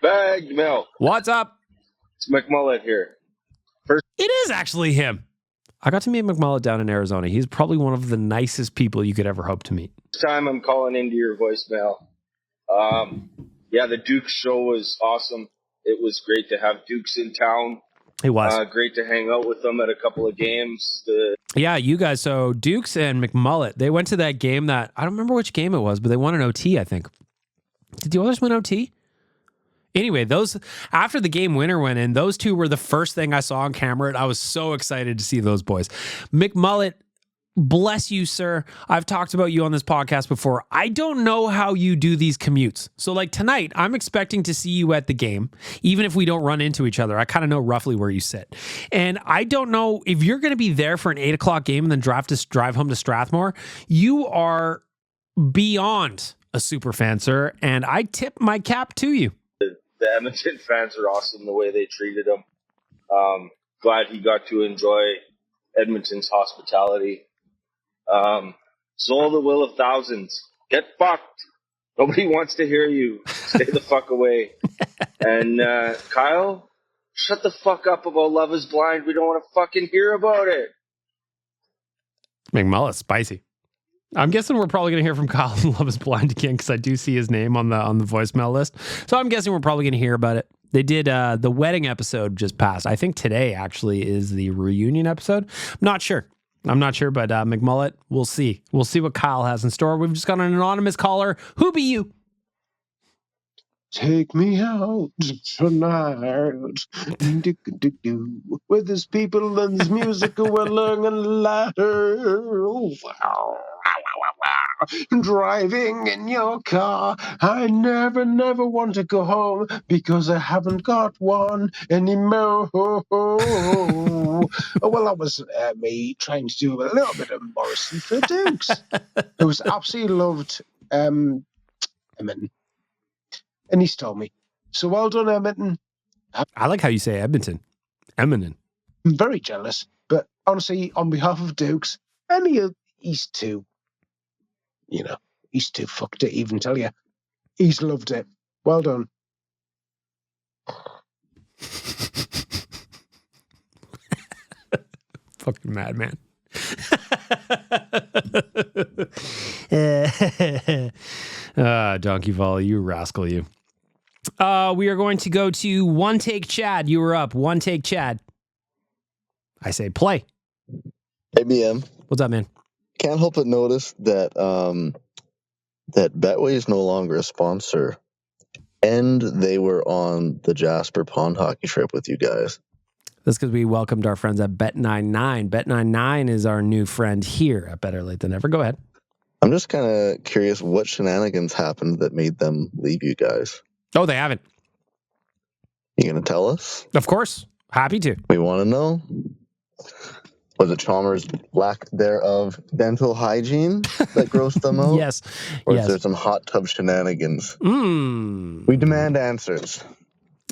Bagged milk. What's up? It's McMullet here. It is actually him. I got to meet McMullet down in Arizona. He's probably one of the nicest people you could ever hope to meet. This time I'm calling into your voicemail. Yeah, the Dukes show was awesome. It was great to have Dukes in town. It was. Great to hang out with them at a couple of games. Yeah, you guys. So Dukes and McMullet, they went to that game that, I don't remember which game it was, but they won an OT, I think. Did the Oilers win OT? Anyway, those after the game winner went in, those two were the first thing I saw on camera, and I was so excited to see those boys. McMullet bless you, sir. I've talked about you on this podcast before. I don't know how you do these commutes. So like tonight, I'm expecting to see you at the game, even if we don't run into each other. I kind of know roughly where you sit. And I don't know if you're going to be there for an 8 o'clock game and then drive home to Strathmore. You are beyond a super fan, sir. And I tip my cap to you. The Edmonton fans are awesome the way they treated him. Glad he got to enjoy Edmonton's hospitality. Soul the will of thousands. Get fucked. Nobody wants to hear you. Stay the fuck away. And Kyle, shut the fuck up about Love is Blind. We don't want to fucking hear about it. McMullet's spicy. I'm guessing we're probably going to hear from Kyle in Love is Blind again because I do see his name on the voicemail list. So I'm guessing we're probably going to hear about it. They did the wedding episode just passed. I think today actually is the reunion episode. I'm not sure, but McMullet, we'll see. We'll see what Kyle has in store. We've just got an anonymous caller. Who be you? Take me out tonight, where there's people and there's music whirling and louder. Driving in your car, I never want to go home because I haven't got one anymore. Well, that was me trying to do a little bit of Morrissey for Dukes. It was absolutely loved. Edmonton. And he told me. So well done, Edmonton. I like how you say Edmonton. Edmonton. I'm very jealous, but honestly, on behalf of Dukes, he's too fucked to even tell you. He's loved it. Well done. Fucking madman. Donkey Volley, you rascal, you. We are going to go to One Take Chad. You were up. One Take Chad. I say play. Hey, BM. What's up, man? Can't help but notice that that Betway is no longer a sponsor, and they were on the Jasper Pond hockey trip with you guys. That's because we welcomed our friends at Bet99. Bet99 is our new friend here at Better Lait Than Never. Go ahead. I'm just kind of curious what shenanigans happened that made them leave you guys. Oh, they haven't. You gonna tell us? Of course. Happy to. We want to know. Was it Chalmers' lack thereof dental hygiene that grossed them out? Yes. Or yes. is there some hot tub shenanigans? We demand answers.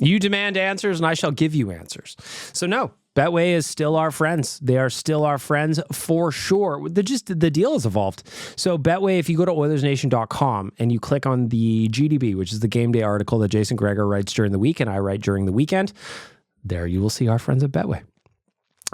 You demand answers, and I shall give you answers. So no, Betway is still our friends. They are still our friends for sure. The deal has evolved. So Betway, if you go to OilersNation.com and you click on the GDB, which is the game day article that Jason Gregor writes during the week and I write during the weekend, there you will see our friends at Betway.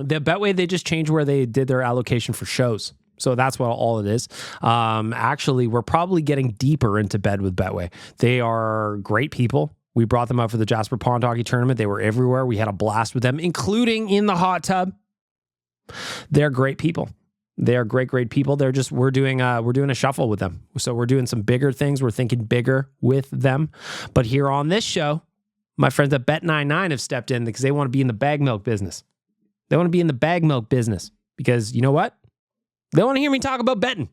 The Betway, they just changed where they did their allocation for shows. So that's what all it is. Actually, we're probably getting deeper into bed with Betway. They are great people. We brought them out for the Jasper Pond Hockey Tournament. They were everywhere. We had a blast with them, including in the hot tub. They're great people. They are great people. We're doing a shuffle with them. So we're doing some bigger things. We're thinking bigger with them. But here on this show, my friends at Bet99 have stepped in because they want to be in the bag milk business. They want to be in the bag milk business because you know what? They want to hear me talk about betting.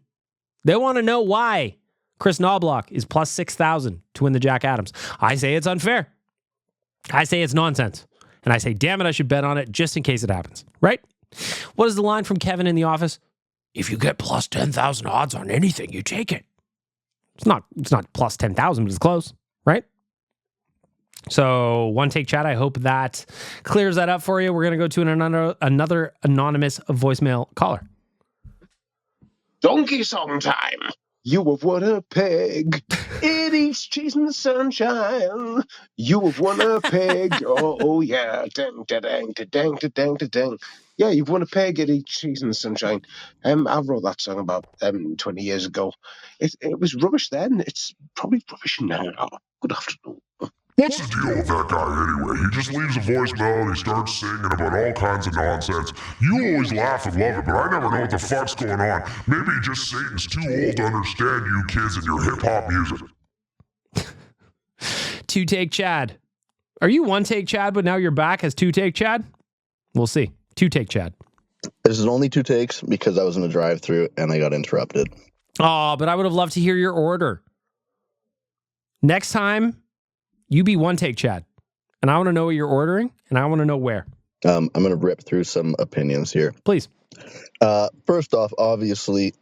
They want to know why Chris Knobloch is plus 6,000 to win the Jack Adams. I say it's unfair. I say it's nonsense. And I say, damn it, I should bet on it just in case it happens. Right? What is the line from Kevin in The Office? If you get plus 10,000 odds on anything, you take it. It's not plus 10,000, but it's close. Right? So One Take Chat, I hope that clears that up for you. We're going to go to another anonymous voicemail caller. Donkey song time. You have won a peg. It eats cheese in the sunshine. You have won a peg. Oh yeah. Dang, da, dang, da, dang, da, dang, da, dang. Yeah, you've won a peg. It eats cheese in the sunshine. I wrote that song about 20 years ago. It was rubbish then. It's probably rubbish now. Good afternoon. What's the deal with that guy anyway? He just leaves a voicemail and he starts singing about all kinds of nonsense. You always laugh and love it, but I never know what the fuck's going on. Maybe just Satan's too old to understand you kids and your hip-hop music. Two Take Chad. Are you One Take Chad, but now you're back as Two Take Chad? We'll see. Two Take Chad. This is only 2 takes because I was in a drive-through and I got interrupted. Oh, but I would have loved to hear your order. Next time, you be 1 take, Chad. And I want to know what you're ordering, and I want to know where. I'm going to rip through some opinions here. Please. First off, obviously,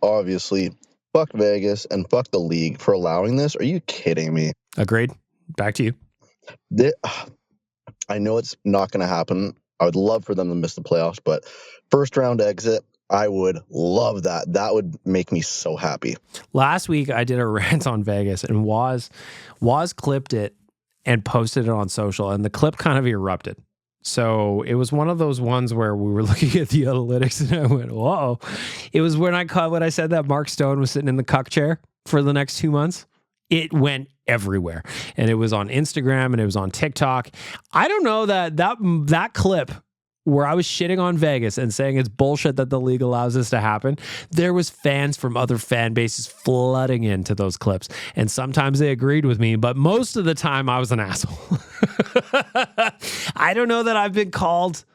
fuck Vegas and fuck the league for allowing this. Are you kidding me? Agreed. Back to you. I know it's not going to happen. I would love for them to miss the playoffs, but first round exit, I would love that. That would make me so happy. Last week, I did a rant on Vegas, and Waz clipped it and posted it on social, and the clip kind of erupted. So it was one of those ones where we were looking at the analytics, and I went, whoa. It was when I said that Mark Stone was sitting in the cuck chair for the next 2 months. It went everywhere, and it was on Instagram and it was on TikTok. I don't know that clip where I was shitting on Vegas and saying it's bullshit that the league allows this to happen. There was fans from other fan bases flooding into those clips, and sometimes they agreed with me, but most of the time I was an asshole. I don't know that I've been called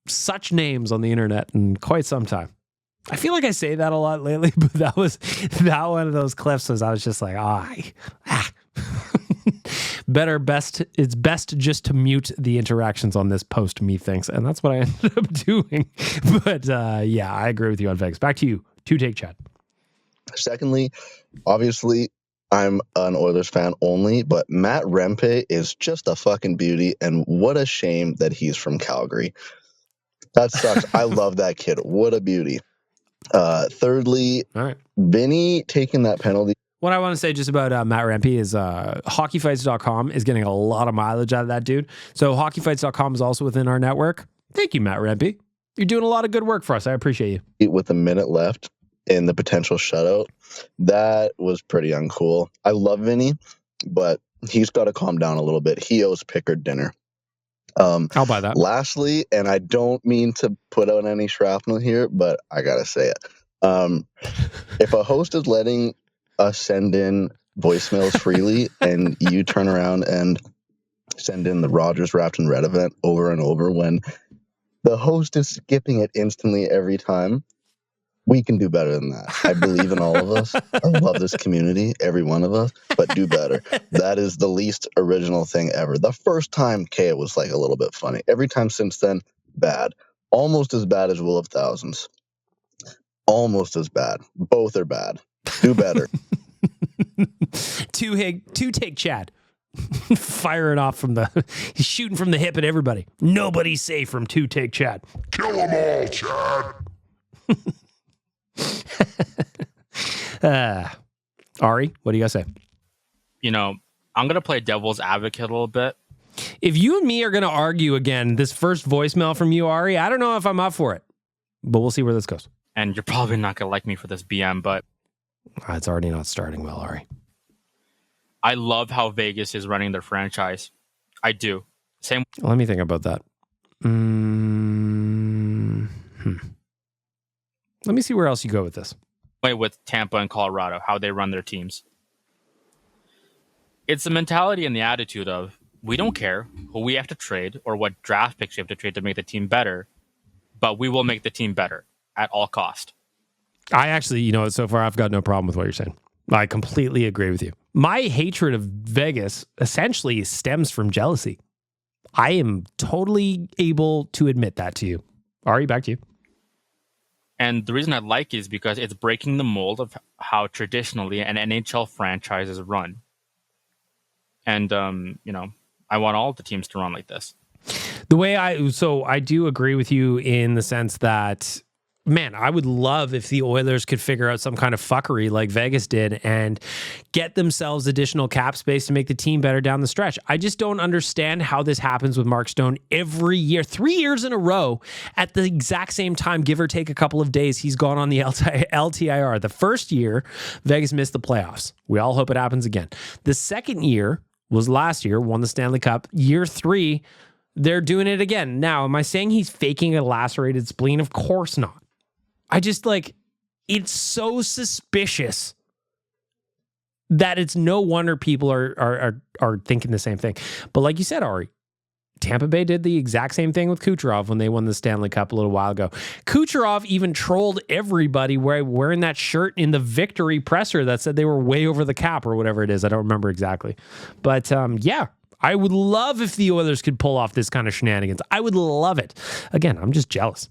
such names on the internet in quite some time. I feel like I say that a lot lately, but that one of those clips was, I was just like, it's best just to mute the interactions on this post, methinks. And that's what I ended up doing. But yeah, I agree with you on Vegas. Back to you. 2 take, Chad. Secondly, obviously, I'm an Oilers fan only, but Matt Rempe is just a fucking beauty. And what a shame that he's from Calgary. That sucks. I love that kid. What a beauty. Thirdly, all right, Vinny taking that penalty. What I want to say just about Matt Rempe is hockeyfights.com is getting a lot of mileage out of that dude. So hockeyfights.com is also within our network. Thank you, Matt Rempe. You're doing a lot of good work for us. I appreciate you. With a minute left in the potential shutout, that was pretty uncool. I love Vinny, but he's got to calm down a little bit. He owes Pickard dinner. I'll buy that. Lastly, and I don't mean to put out any shrapnel here, but I gotta say it. If a host is letting us send in voicemails freely and you turn around and send in the Rogers Wrapped in Red event over and over when the host is skipping it instantly every time, we can do better than that. I believe in all of us. I love this community, every one of us, but do better. That is the least original thing ever. The first time, it was like a little bit funny. Every time since then, bad. Almost as bad as Will of Thousands. Almost as bad. Both are bad. Do better. 2 take, Chad. Firing off from he's shooting from the hip at everybody. Nobody's safe from 2 take, Chad. Kill them all, Chad. Ari, what do you guys say? I'm going to play devil's advocate a little bit. If you and me are going to argue again, this first voicemail from you, Ari, I don't know if I'm up for it, but we'll see where this goes. And you're probably not going to like me for this, BM, but it's already not starting well, Ari. I love how Vegas is running their franchise. I do. Same. Let me think about that. Let me see where else you go with this. Way with Tampa and Colorado, how they run their teams. It's the mentality and the attitude of, we don't care who we have to trade or what draft picks we have to trade to make the team better, but we will make the team better at all cost. I actually, so far I've got no problem with what you're saying. I completely agree with you. My hatred of Vegas essentially stems from jealousy. I am totally able to admit that to you. Ari, back to you. And the reason I like it is because it's breaking the mold of how traditionally an NHL franchise is run. And, I want all the teams to run like this. I do agree with you in the sense that, man, I would love if the Oilers could figure out some kind of fuckery like Vegas did and get themselves additional cap space to make the team better down the stretch. I just don't understand how this happens with Mark Stone every year. 3 years in a row at the exact same time, give or take a couple of days, he's gone on the LTIR. The first year, Vegas missed the playoffs. We all hope it happens again. The second year was last year, won the Stanley Cup. Year 3, they're doing it again. Now, am I saying he's faking a lacerated spleen? Of course not. I just it's so suspicious that it's no wonder people are thinking the same thing. But like you said, Ari, Tampa Bay did the exact same thing with Kucherov when they won the Stanley Cup a little while ago. Kucherov even trolled everybody wearing that shirt in the victory presser that said they were way over the cap or whatever it is. I don't remember exactly. But yeah, I would love if the Oilers could pull off this kind of shenanigans. I would love it. Again, I'm just jealous.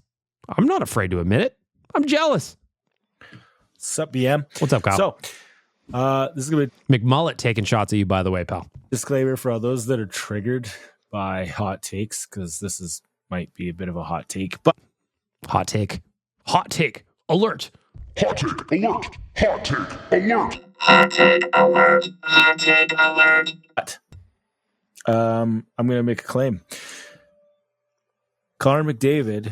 I'm not afraid to admit it. I'm jealous. What's up, BM? What's up, Kyle? So, this is going to be McMullet taking shots at you, by the way, pal. disclaimer for all those that are triggered by hot takes, because this might be a bit of a hot take, but Hot take. Hot take. Alert. Hot take alert! Hot take alert! Hot take alert. Hot take alert. I'm going to make a claim. Connor McDavid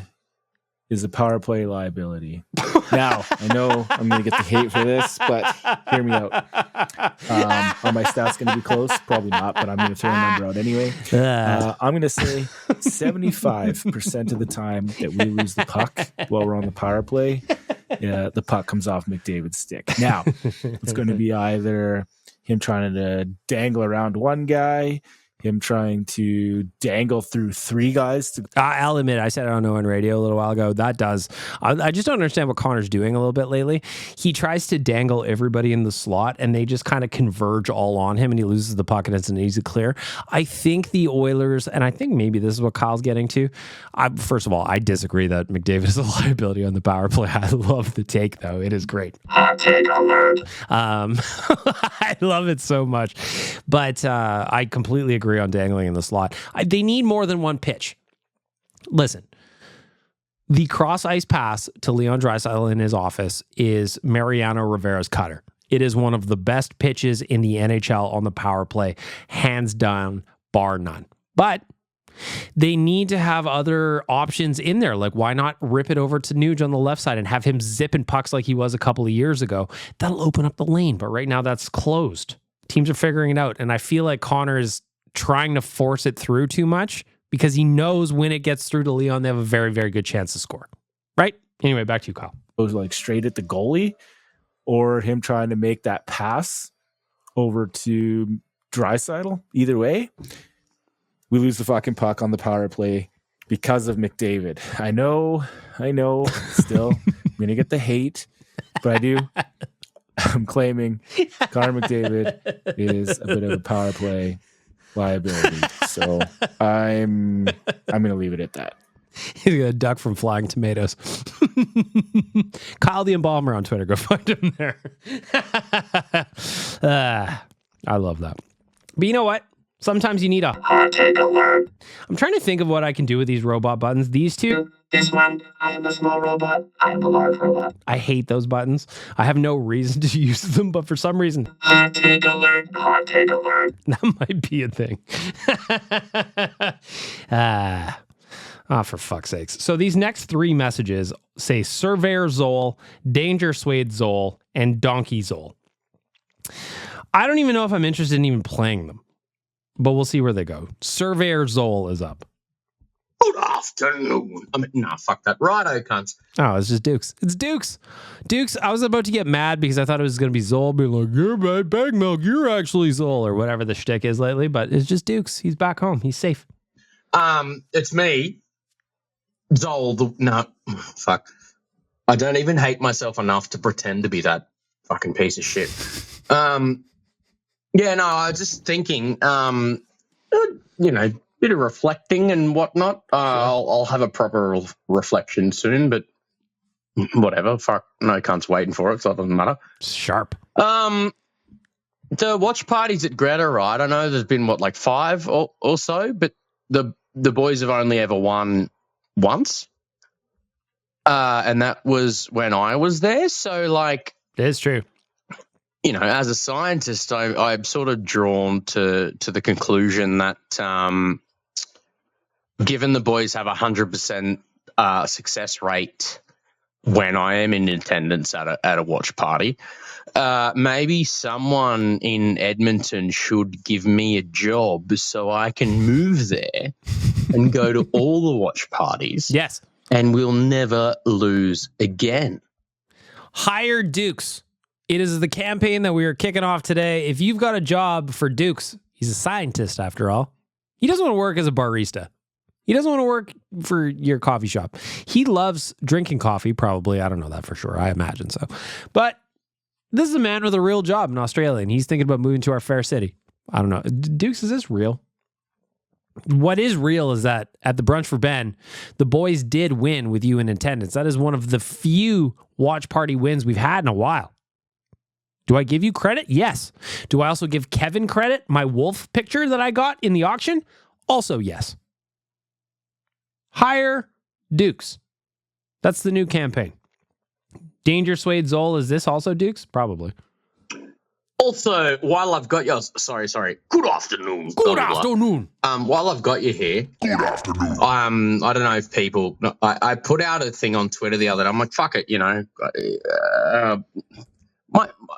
is a power play liability. Now, I know I'm going to get the hate for this, but hear me out. Are my stats going to be close? Probably not, but I'm going to throw a number out anyway. I'm going to say 75% of the time that we lose the puck while we're on the power play, the puck comes off McDavid's stick. Now, it's going to be either him trying to dangle around one guy, him trying to dangle through three guys. I'll admit, I said I don't know on radio a little while ago. That does. I just don't understand what Connor's doing a little bit lately. He tries to dangle everybody in the slot, and they just kind of converge all on him, and he loses the puck, and it's an easy clear. I think the Oilers, and I think maybe this is what Kyle's getting to. First of all, I disagree that McDavid is a liability on the power play. I love the take, though. It is great. Hot take alert. I love it so much. But I completely agree on dangling in the slot. They need more than one pitch. Listen, the cross ice pass to Leon Draisaitl in his office is Mariano Rivera's cutter. It is one of the best pitches in the NHL on the power play, hands down, bar none. But they need to have other options in there. Like, why not rip it over to Nuge on the left side and have him zipping pucks like he was a couple of years ago? That'll open up the lane. But right now that's closed. Teams are figuring it out. And I feel like Connor is trying to force it through too much because he knows when it gets through to Leon, they have a very, very good chance to score. Right? Anyway, back to you, Kyle. Goes like straight at the goalie, or him trying to make that pass over to Draisaitl. Either way, we lose the fucking puck on the power play because of McDavid. I know. Still, I'm going to get the hate, but I'm claiming Connor McDavid is a bit of a power play liability. So I'm going to leave it at that. He's going to duck from flying tomatoes. Kyle the Embalmer on Twitter. Go find him there. I love that. But you know what? Sometimes you need a Hot take alert. I'm trying to think of what I can do with these robot buttons. These two. This one, I am a small robot. I am a large robot. I hate those buttons. I have no reason to use them, but for some reason. Hot take alert. Hot take alert. That might be a thing. For fuck's sakes. So these next three messages say Surveyor Zol, Danger Suede Zol, and Donkey Zol. I don't even know if I'm interested in even playing them, but we'll see where they go. Surveyor Zol is up. Good afternoon. Nah, fuck that. Righto, cunts. Oh, it's just Dukes. It's Dukes. Dukes, I was about to get mad because I thought it was going to be Zol being like, you're bad bag milk, you're actually Zol, or whatever the shtick is lately, but it's just Dukes. He's back home. He's safe. It's me. Zol. No, fuck. I don't even hate myself enough to pretend to be that fucking piece of shit. Yeah, no, I was just thinking, bit of reflecting and whatnot. I'll have a proper reflection soon, but whatever. Fuck, no cunt's waiting for it, so it doesn't matter. Sharp. The watch parties at Greta, right? I know there's been, 5 or so, but the boys have only ever won once. And that was when I was there. So, it is true. As a scientist, I'm sort of drawn to the conclusion that given the boys have 100% success rate when I am in attendance at a watch party, maybe someone in Edmonton should give me a job so I can move there and go to all the watch parties. Yes. And we'll never lose again. Hire Dukes. It is the campaign that we are kicking off today. If you've got a job for Dukes, he's a scientist after all. He doesn't want to work as a barista. He doesn't want to work for your coffee shop. He loves drinking coffee, probably. I don't know that for sure. I imagine so. But this is a man with a real job in Australia, and he's thinking about moving to our fair city. I don't know. Dukes, is this real? What is real is that at the Brunch for Ben, the boys did win with you in attendance. That is one of the few watch party wins we've had in a while. Do I give you credit? Yes. Do I also give Kevin credit? My wolf picture that I got in the auction? Also yes. Hire Dukes. That's the new campaign. Danger Suede Zoll, is this also Dukes? Probably. Also, while I've got you, sorry. Good afternoon. Good afternoon. While I've got you here, Good afternoon. I don't know if people. No, I put out a thing on Twitter the other day. I'm like, fuck it,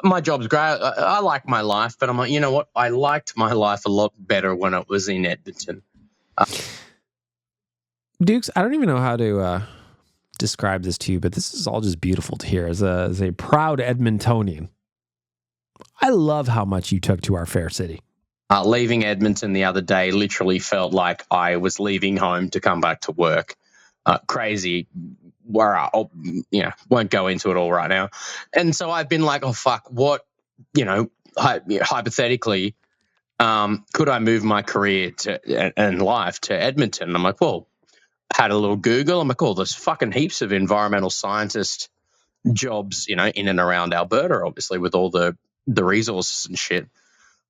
my job's great. I like my life, but I'm like, you know what? I liked my life a lot better when it was in Edmonton. Dukes, I don't even know how to describe this to you, but this is all just beautiful to hear. As a proud Edmontonian, I love how much you took to our fair city. Leaving Edmonton the other day literally felt like I was leaving home to come back to work. Crazy. Where I won't go into it all right now. And so I've been like, oh, fuck, what, hypothetically, could I move my career and life to Edmonton? And I'm like, well, had a little Google. I'm like, oh, there's fucking heaps of environmental scientist jobs, in and around Alberta, obviously, with all the resources and shit.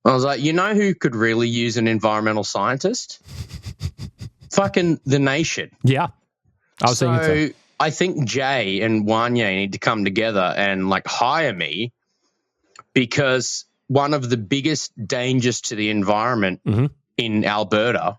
I was like, you know who could really use an environmental scientist? Fucking the nation. Yeah. I was thinking so. I think Jay and Wanye need to come together and hire me, because one of the biggest dangers to the environment in Alberta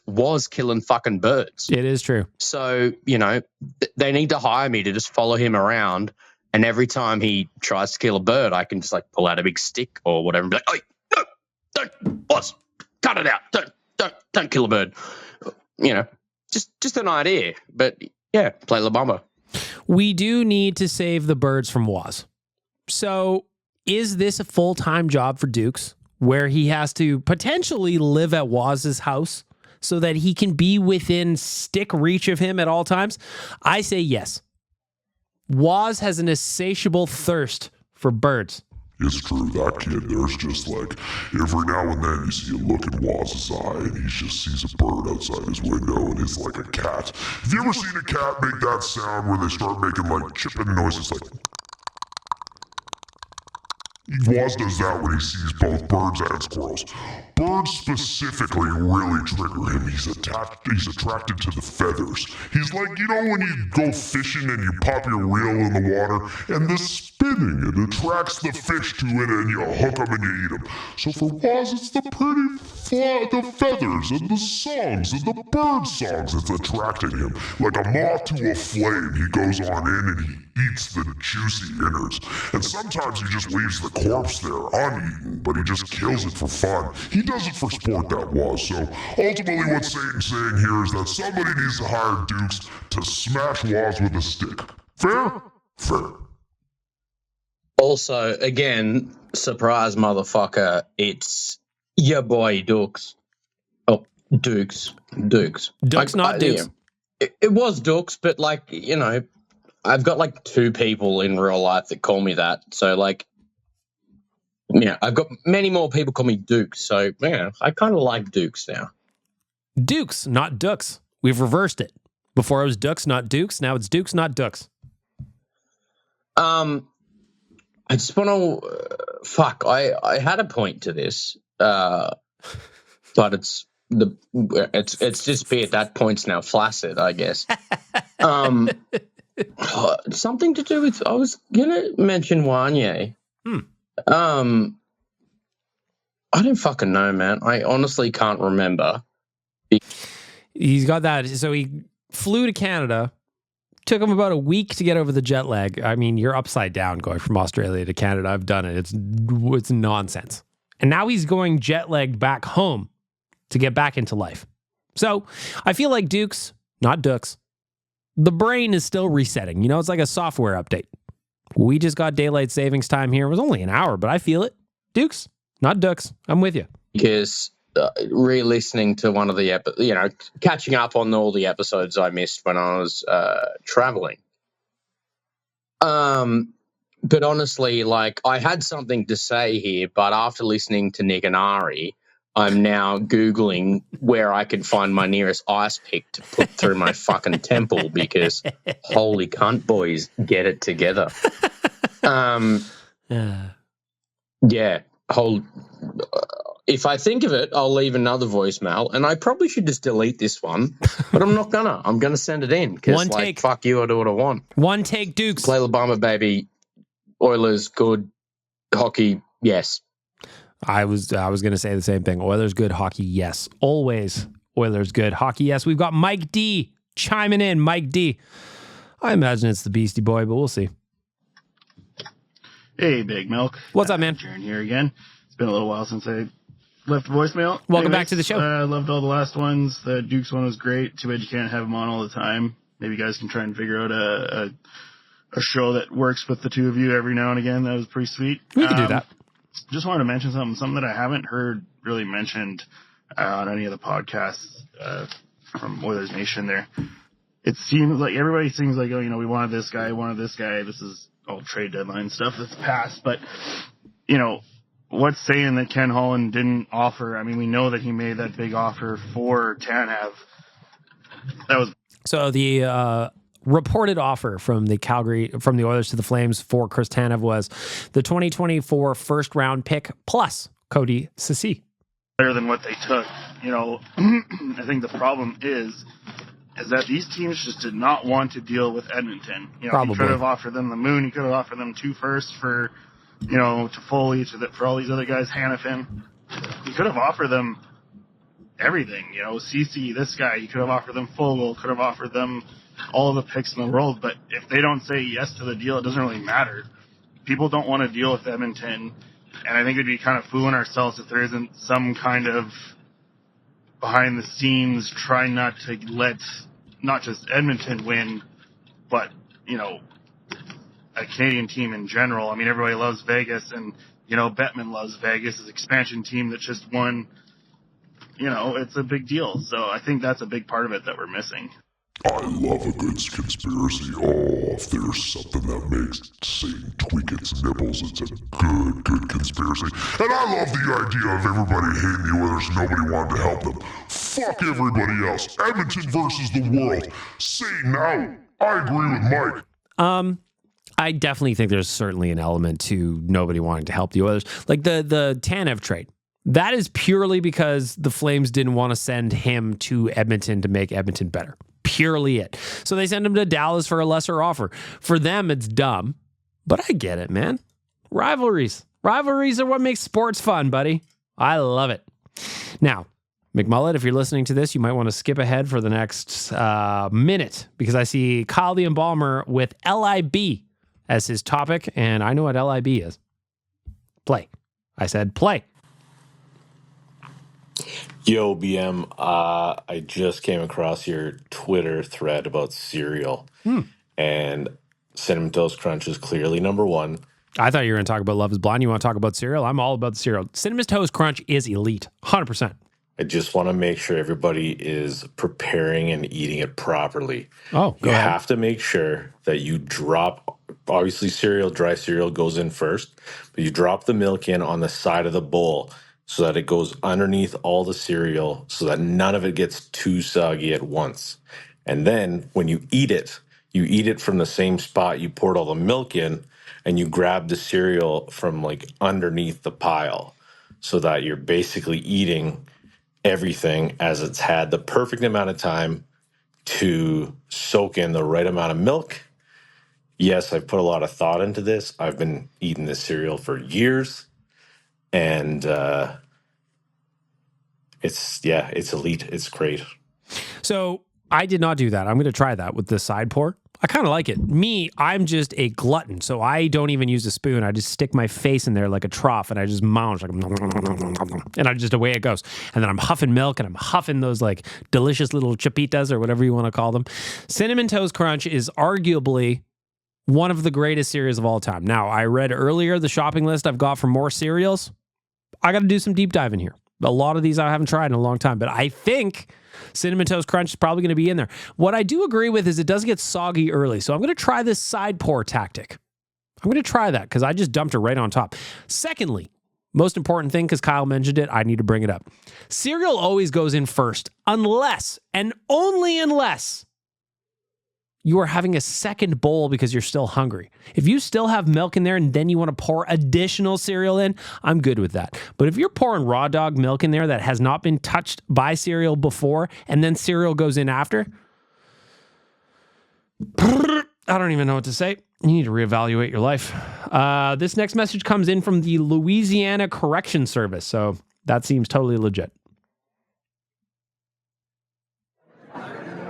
was killing fucking birds. It is true. So, they need to hire me to just follow him around, and every time he tries to kill a bird, I can just pull out a big stick or whatever and be like, "Oi, no, don't, boss, cut it out. Don't kill a bird." Just an idea, but yeah, play La Bamba. We do need to save the birds from Waz. So is this a full-time job for Dukes where he has to potentially live at Waz's house so that he can be within stick reach of him at all times? I say yes. Waz has an insatiable thirst for birds. It's true, that kid, there's just every now and then you see a look in Waz's eye and he just sees a bird outside his window and it's like a cat. Have you ever seen a cat make that sound where they start making chipping noises Waz does that when he sees both birds and squirrels. Birds specifically really trigger him. He's attracted to the feathers. He's like, when you go fishing and you pop your reel in the water and the spinning, it attracts the fish to it and you hook them and you eat them. So for Waz, it's the the feathers and the songs and the bird songs that's attracting him. Like a moth to a flame, he goes on in and he eats the juicy innards. And sometimes he just leaves the corpse there uneaten, but he just kills it for fun. He does it for sport, that was. So ultimately what Satan's saying here is that somebody needs to hire Dukes to smash Waz with a stick. Fair? Fair. Also, again, surprise motherfucker, it's your boy Dukes. Oh, Dukes. Dukes, not Dukes. It was Dukes, but I've got 2 people in real life that call me that. So I've got many more people call me Dukes. So I kind of like Dukes now. Dukes, not Dukes. We've reversed it. Before it was Dukes, not Dukes. Now it's Dukes, not Dukes. I just want to I had a point to this, but it's disappeared. That point's now flaccid, I guess. Something to do with, I was gonna mention Wanye. I don't fucking know, man. I honestly can't remember. He's got that. So he flew to Canada. Took him about a week to get over the jet lag. I mean, you're upside down going from Australia to Canada. I've done it. It's nonsense. And now he's going jet lagged back home to get back into life. So I feel like Dukes, not Dukes, the brain is still resetting. It's like a software update. We just got daylight savings time here. It was only an hour, but I feel it. Dukes, not Dukes. I'm with you. Because re-listening to one of the catching up on all the episodes I missed when I was traveling. But honestly, like, I had something to say here, but after listening to Nick and Ari, I'm now Googling where I can find my nearest ice pick to put through my fucking temple because holy cunt, boys, get it together. If I think of it, I'll leave another voicemail, and I probably should just delete this one, but I'm not gonna. I'm gonna send it in because, like, fuck you, I do what I want. One take, Dukes. Play La Bamba, baby. Oilers good, hockey yes. I was going to say the same thing. Oilers good, hockey yes. Always Oilers good, hockey yes. We've got Mike D chiming in. Mike D. I imagine it's the Beastie Boy, but we'll see. Hey, Big Milk. What's up, man? Jaron here again. It's been a little while since I left a voicemail. Welcome back to the show. I loved all the last ones. The Dukes one was great. Too bad you can't have them on all the time. Maybe you guys can try and figure out a show that works with the two of you every now and again. That was pretty sweet. We could do that. Just wanted to mention something that I haven't heard really mentioned on any of the podcasts from Oilers Nation there. It seems like everybody seems like, we wanted this guy. This is all trade deadline stuff that's passed. But, what's saying that Ken Holland didn't offer? I mean, we know that he made that big offer for Tanev. That was... So the reported offer from the Oilers to the Flames for Chris Tanev was the 2024 first round pick plus Cody Ceci. Better than what they took. I think the problem is that these teams just did not want to deal with Edmonton. Probably. You could have offered them the moon. You could have offered them 2 firsts for, to Foley, for all these other guys, Hannafin. You could have offered them everything. CC, this guy. You could have offered them Fogle. Could have offered them all the picks in the world, but if they don't say yes to the deal, it doesn't really matter. People don't want to deal with Edmonton, and I think it'd be kind of fooling ourselves if there isn't some kind of behind the scenes trying not to let not just Edmonton win, but, a Canadian team in general. I mean, everybody loves Vegas, and, Bettman loves Vegas, his expansion team that just won. It's a big deal. So I think that's a big part of it that we're missing. I love a good conspiracy. Oh, if there's something that makes Satan tweak its nipples, it's a good conspiracy. And I love the idea of everybody hating the Oilers and nobody wanting to help them. Fuck everybody else. Edmonton versus the world. Satan out. I agree with Mike. I definitely think there's certainly an element to nobody wanting to help the Oilers. Like the Tanev trade. That is purely because the Flames didn't want to send him to Edmonton to make Edmonton better. Purely it. So they send him to Dallas for a lesser offer. For them, it's dumb, but I get it, man. Rivalries are what makes sports fun, buddy. I love it. Now, McMullet, if you're listening to this, you might want to skip ahead for the next minute because I see Kyle the Embalmer with LIB as his topic, and I know what LIB is. Play. I said play. Yo, BM, I just came across your Twitter thread about cereal, and Cinnamon Toast Crunch is clearly number one. I thought you were going to talk about Love is Blind. You want to talk about cereal? I'm all about the cereal. Cinnamon Toast Crunch is elite, 100%. I just want to make sure everybody is preparing and eating it properly. Oh, you have to make sure that you drop, obviously dry cereal goes in first, but you drop the milk in on the side of the bowl so that it goes underneath all the cereal so that none of it gets too soggy at once. And then when you eat it from the same spot you poured all the milk in, and you grab the cereal from like underneath the pile so that you're basically eating everything as it's had the perfect amount of time to soak in the right amount of milk. Yes, I've put a lot of thought into this. I've been eating this cereal for years, and it's elite. It's great. So I did not do that. I'm going to try that with the side pour. I kind of like it. I'm just a glutton, so I don't even use a spoon. I just stick my face in there like a trough, and I just munch, and I just away it goes. And then I'm huffing milk, and I'm huffing those like delicious little chapitas or whatever you want to call them. Cinnamon Toast Crunch is arguably one of the greatest cereals of all time. Now, I read earlier the shopping list I've got for more cereals. I got to do some deep diving here. A lot of these I haven't tried in a long time, but I think Cinnamon Toast Crunch is probably going to be in there. What I do agree with is it does get soggy early. So I'm going to try this side pour tactic. I'm going to try that because I just dumped it right on top. Secondly, most important thing, because Kyle mentioned it, I need to bring it up. Cereal always goes in first unless, and only unless, you are having a second bowl because you're still hungry. If you still have milk in there and then you want to pour additional cereal in, I'm good with that. But if you're pouring raw dog milk in there that has not been touched by cereal before and then cereal goes in after, I don't even know what to say. You need to reevaluate your life. This next message comes in from the Louisiana Correction Service, so that seems totally legit.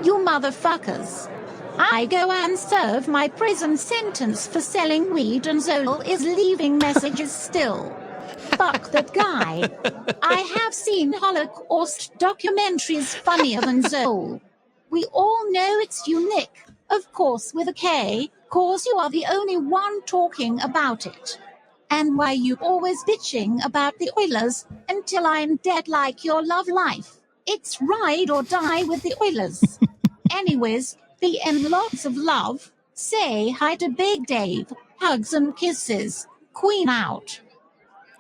You motherfuckers. I go and serve my prison sentence for selling weed and Zoel is leaving messages still. Fuck that guy. I have seen Holocaust documentaries funnier than Zoel. We all know it's you, Nick. Of course with a K, cause you are the only one talking about it. And why you always bitching about the Oilers until I'm dead like your love life. It's ride or die with the Oilers. Anyways, BM lots of love. Say hi to Big Dave. Hugs and kisses. Queen out.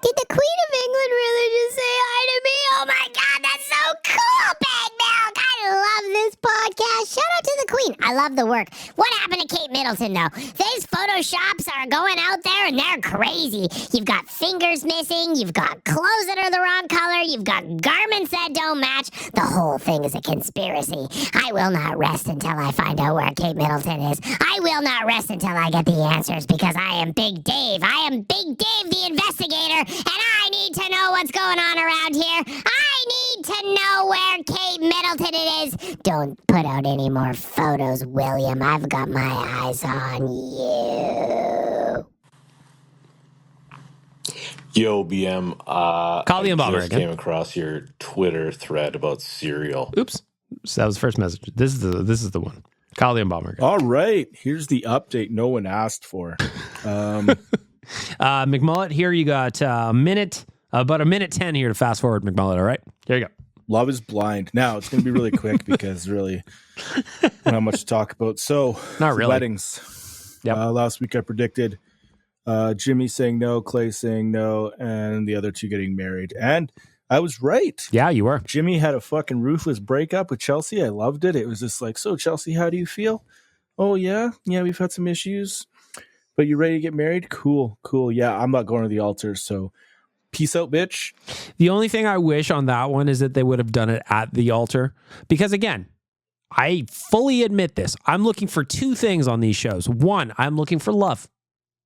Did the Queen of England really just say hi to me? Oh my God, that's so cool, Big Milk. I love this podcast. Shout out to the Queen. I love the work. What happened to Kate Middleton, though? These Photoshops are going out there and they're crazy. You've got fingers missing. You've got clothes that are the wrong color. You've got garments that don't match. The whole thing is a conspiracy. I will not rest until I find out where Kate Middleton is. I will not rest until I get the answers because I am Big Dave. I am Big Dave, the investigator. And I need to know what's going on around here. I need to know where Kate Middleton it is. Don't put out any more photos, William. I've got my eyes on you. Yo, BM. Call the Bomber just again. came across your Twitter thread about cereal. Oops. So that was the first message. This is the one. Call the Bomber again. All right. Here's the update no one asked for. McMullet, here you got about a minute 10 here to fast forward, McMullet. All right, here you go. Love is Blind. Now it's going to be really quick because really not much to talk about. So not really. Weddings. Yep. Last week I predicted Jimmy saying no, Clay saying no, and the other two getting married. And I was right. Yeah, you were. Jimmy had a fucking ruthless breakup with Chelsea. I loved it. It was just like, so Chelsea, how do you feel? Oh, yeah, we've had some issues. But you ready to get married? Cool. Yeah, I'm not going to the altar, so peace out, bitch. The only thing I wish on that one is that they would have done it at the altar. Because again, I fully admit this. I'm looking for two things on these shows. One, I'm looking for love.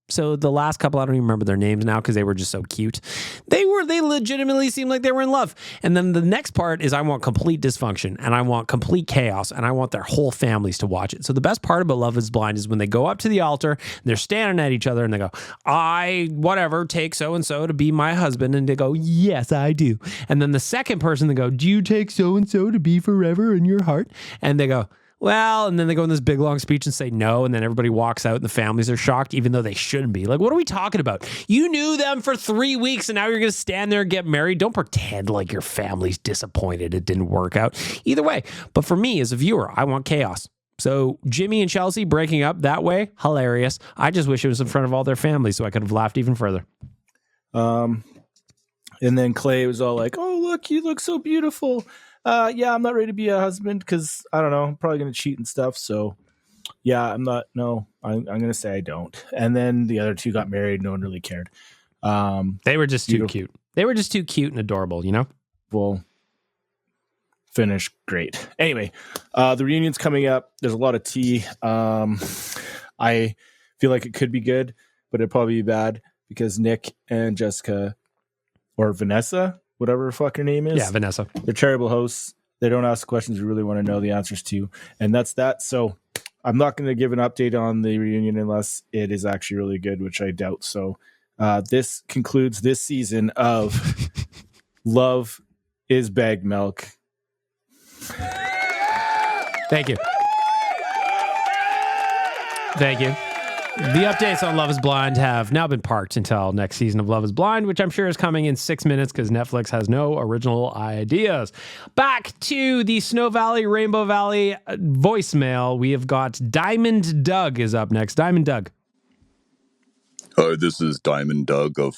So the last couple, I don't even remember their names now because they were just so cute. They legitimately seemed like they were in love. And then the next part is I want complete dysfunction and I want complete chaos and I want their whole families to watch it. So the best part about Love is Blind is when they go up to the altar and they're standing at each other and they go, I, whatever, take so-and-so to be my husband. And they go, yes, I do. And then the second person, they go, do you take so-and-so to be forever in your heart? And they go, well, and then they go in this big long speech and say no, and then everybody walks out and the families are shocked, even though they shouldn't be. Like, what are we talking about? You knew them for 3 weeks and now you're going to stand there and get married. Don't pretend like your family's disappointed it didn't work out. Either way. But for me as a viewer, I want chaos. So Jimmy and Chelsea breaking up that way, hilarious. I just wish it was in front of all their families so I could have laughed even further. And then Clay was all like, oh, look, you look so beautiful. Yeah, I'm not ready to be a husband because, I don't know, I'm probably going to cheat and stuff. So, yeah, I'm going to say I don't. And then the other two got married. No one really cared. They were just too cute. They were just too cute and adorable, you know? Well, finish great. Anyway, the reunion's coming up. There's a lot of tea. I feel like it could be good, but it'd probably be bad because Nick and Jessica or Vanessa, whatever the fuck her name is. Yeah, Vanessa. They're terrible hosts. They don't ask questions we really want to know the answers to. And that's that. So I'm not going to give an update on the reunion unless it is actually really good, which I doubt. So this concludes this season of Love is Bag Milk. Thank you. Thank you. The updates on Love is Blind have now been parked until next season of Love is Blind, which I'm sure is coming in 6 minutes because Netflix has no original ideas. Back to the Snow Valley, Rainbow Valley voicemail. We have got Diamond Doug is up next. Diamond Doug. Hi, this is Diamond Doug of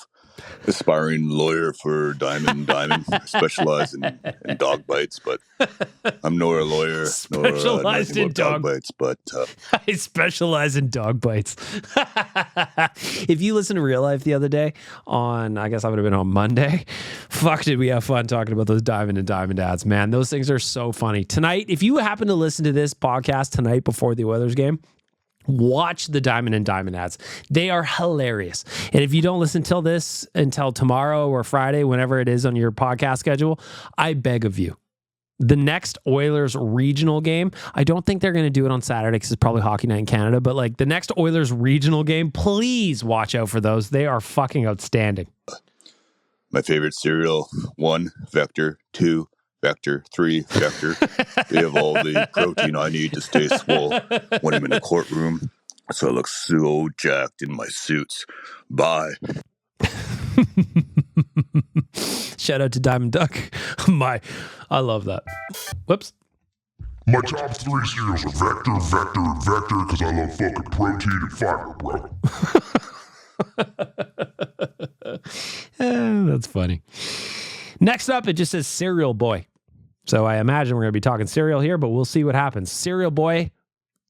aspiring lawyer for Diamond. I specialize in dog bites, but I'm nor a lawyer nor Specialized in dog bites. But I specialize in dog bites. If you listen to Real Life the other day on, I guess I would have been on Monday. Fuck, did we have fun talking about those Diamond and Diamond ads, man. Those things are so funny. Tonight, if you happen to listen to this podcast tonight before the Oilers game, watch the Diamond and Diamond ads. They are hilarious. And if you don't listen until tomorrow or Friday, whenever it is on your podcast schedule, I beg of you. The next Oilers regional game, I don't think they're going to do it on Saturday because it's probably hockey night in Canada, but like the next Oilers regional game, please watch out for those. They are fucking outstanding. my favorite cereal: 1, Vector; 2, Vector; 3, Vector. They have all the protein I need to stay swole when I'm in a courtroom. So I look so jacked in my suits. Bye. Shout out to Diamond Duck. I love that. Whoops. My top 3 cereals are Vector, Vector, and Vector because I love fucking protein and fiber, bro. That's funny. Next up, it just says Cereal Boy. So I imagine we're going to be talking cereal here, but we'll see what happens. Cereal Boy,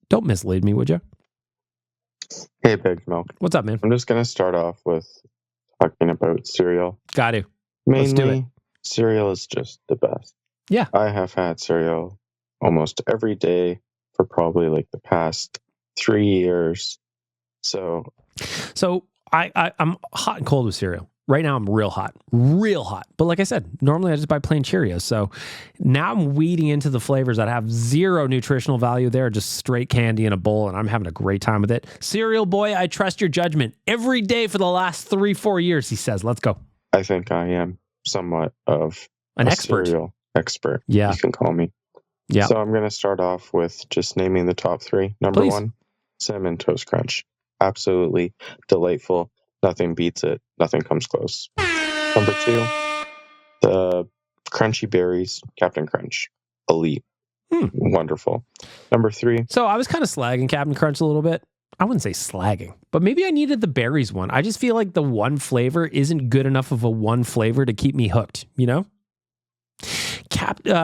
don't mislead me, would you? Hey, Big Milk. What's up, man? I'm just going to start off with talking about cereal. Got to. Mainly, Let's do it. Cereal is just the best. Yeah. I have had cereal almost every day for probably like the past 3 years. So I'm hot and cold with cereal. Right now, I'm real hot. But like I said, normally I just buy plain Cheerios. So now I'm weeding into the flavors that have zero nutritional value. They're just straight candy in a bowl, and I'm having a great time with it. Cereal Boy, I trust your judgment. Every day for the last 3-4 years, he says. Let's go. I think I am somewhat of an expert. Cereal expert. Yeah. You can call me. Yeah. So I'm going to start off with just naming the top 3. Number Please. 1, Cinnamon Toast Crunch. Absolutely delightful. Nothing beats it. Nothing comes close. Number 2, the Crunchy Berries Captain Crunch. Elite. Wonderful. Number 3. So I was kind of slagging Captain Crunch a little bit. I wouldn't say slagging, but maybe I needed the berries one. I just feel like the one flavor isn't good enough of a one flavor to keep me hooked, you know?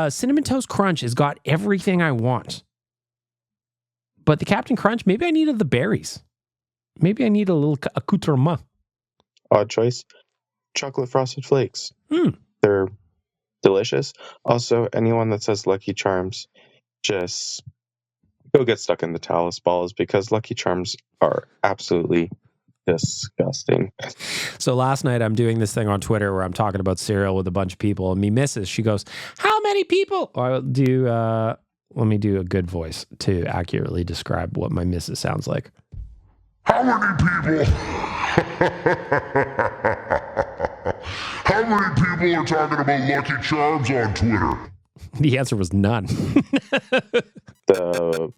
Cinnamon Toast Crunch has got everything I want. But the Captain Crunch, maybe I needed the berries. Maybe I need a little accoutrement. Odd choice. Chocolate Frosted Flakes. They're delicious. Also, anyone that says Lucky Charms, just go get stuck in the talus balls because Lucky Charms are absolutely disgusting. So last night I'm doing this thing on Twitter where I'm talking about cereal with a bunch of people, and me missus, she goes, "How many people?" I'll do. Let me do a good voice to accurately describe what my missus sounds like. How many people? How many people are talking about Lucky Charms on Twitter? The answer was none. The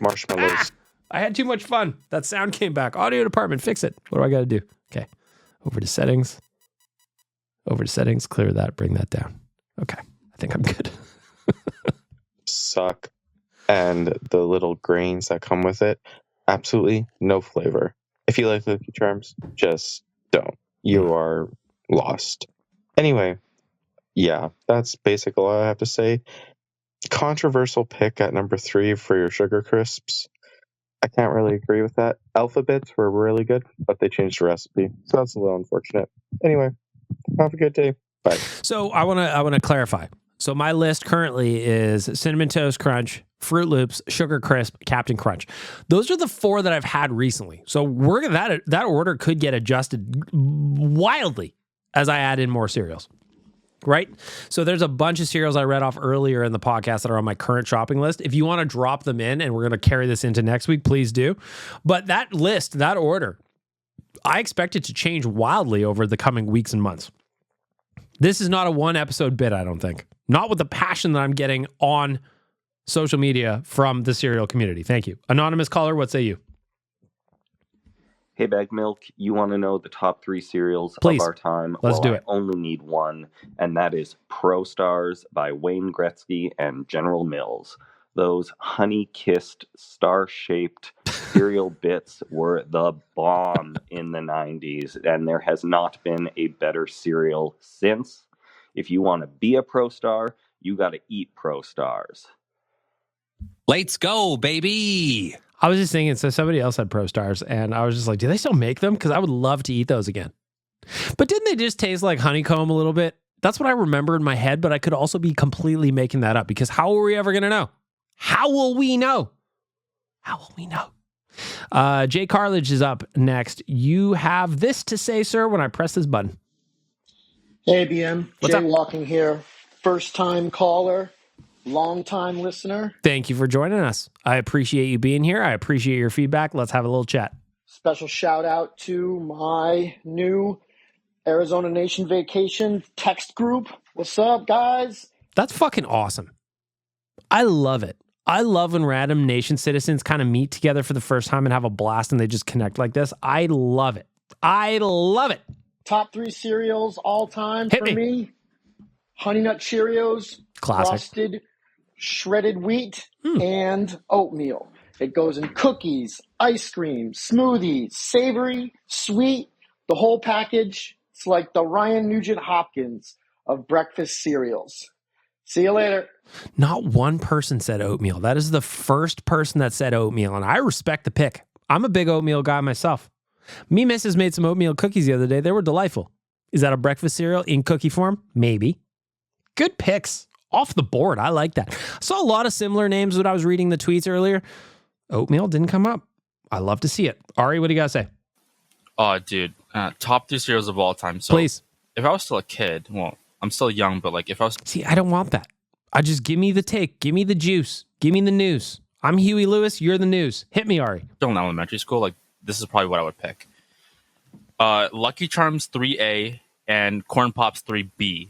marshmallows. I had too much fun. That sound came back. Audio department, fix it. What do I got to do? Okay. Over to settings. Clear that. Bring that down. Okay. I think I'm good. Suck. And the little grains that come with it, absolutely no flavor. If you like Lucky Charms, just don't. You are lost. Anyway, yeah, that's basically all I have to say. Controversial pick at number 3 for your Sugar Crisps. I can't really agree with that. Alphabets were really good, but they changed the recipe, so that's a little unfortunate. Anyway, have a good day. Bye. So I want to clarify. So my list currently is Cinnamon Toast Crunch, Fruit Loops, Sugar Crisp, Captain Crunch. Those are the 4 that I've had recently. So that order could get adjusted wildly as I add in more cereals. Right? So there's a bunch of cereals I read off earlier in the podcast that are on my current shopping list. If you want to drop them in and we're going to carry this into next week, please do. But that list, that order, I expect it to change wildly over the coming weeks and months. This is not a 1-episode bit, I don't think. Not with the passion that I'm getting on social media from the cereal community. Thank you. Anonymous caller, what say you? Hey, Bag Milk, you want to know the top 3 cereals Please. of our time? Let's do I it. only need one, and that is Pro Stars by Wayne Gretzky and General Mills. Those honey-kissed, star-shaped cereal bits were the bomb in the 90s, and there has not been a better cereal since. If you want to be a Pro Star, you got to eat Pro Stars. Let's go, baby. I was just thinking, so somebody else had Pro Stars, and I was just like, do they still make them? Because I would love to eat those again. But didn't they just taste like honeycomb a little bit? That's what I remember in my head, but I could also be completely making that up, because how are we ever going to know? How will we know? How will we know? Jay Carledge is up next. You have this to say, sir, when I press this button. Hey, BM. What's up? Jaywalking here. First-time caller, long-time listener. Thank you for joining us. I appreciate you being here. I appreciate your feedback. Let's have a little chat. Special shout-out to my new Arizona Nation Vacation text group. What's up, guys? That's fucking awesome. I love it. I love when random nation citizens kind of meet together for the first time and have a blast and they just connect like this. I love it. I love it. Top 3 cereals all time Hit for me. me. Honey Nut Cheerios, Classic. frosted shredded wheat, and oatmeal. It goes in cookies, ice cream, smoothies, savory, sweet, the whole package. It's like the Ryan Nugent-Hopkins of breakfast cereals. See you later. Not one person said oatmeal. That is the first person that said oatmeal, and I respect the pick. I'm a big oatmeal guy myself. Me missus made some oatmeal cookies the other day. They were delightful. Is that a breakfast cereal in cookie form? Maybe. Good picks. Off the board. I like that. I saw a lot of similar names when I was reading the tweets earlier. Oatmeal didn't come up. I love to see it. Ari, what do you got to say? Oh, dude. Top 2 cereals of all time. So Please. If I was still a kid, well, I'm still young, but like if I was... See, I don't want that. I just give me the take. Give me the juice. Give me the news. I'm Huey Lewis. You're the news. Hit me, Ari. Still in elementary school, like this is probably what I would pick. Lucky Charms 3A and Corn Pops 3B.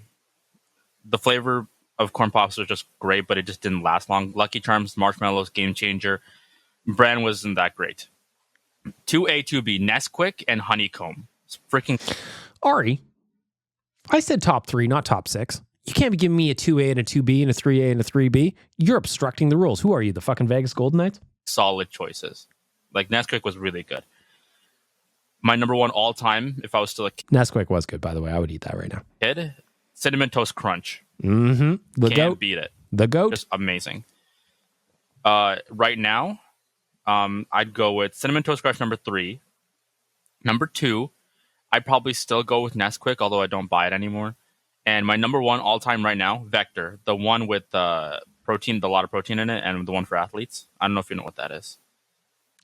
The flavor of Corn Pops was just great, but it just didn't last long. Lucky Charms, Marshmallows, game changer. Brand wasn't that great. 2A, 2B, Nesquik and Honeycomb. It's freaking... Ari, I said top 3, not top 6. You can't be giving me a 2A and a 2B and a 3A and a 3B. You're obstructing the rules. Who are you, the fucking Vegas Golden Knights? solid choices. Like Nesquik was really good. My number one all time, if I was still a Nesquik was good, by the way. I would eat that right now. kid, Cinnamon Toast Crunch. Mm-hmm. The Can't goat. beat it. The goat. Just amazing. Right now, I'd go with Cinnamon Toast Crunch number 3. Number 2, I'd probably still go with Nesquik, although I don't buy it anymore. And my number 1 all time right now, Vector, the one with protein, a lot of protein in it, and the one for athletes. I don't know if you know what that is.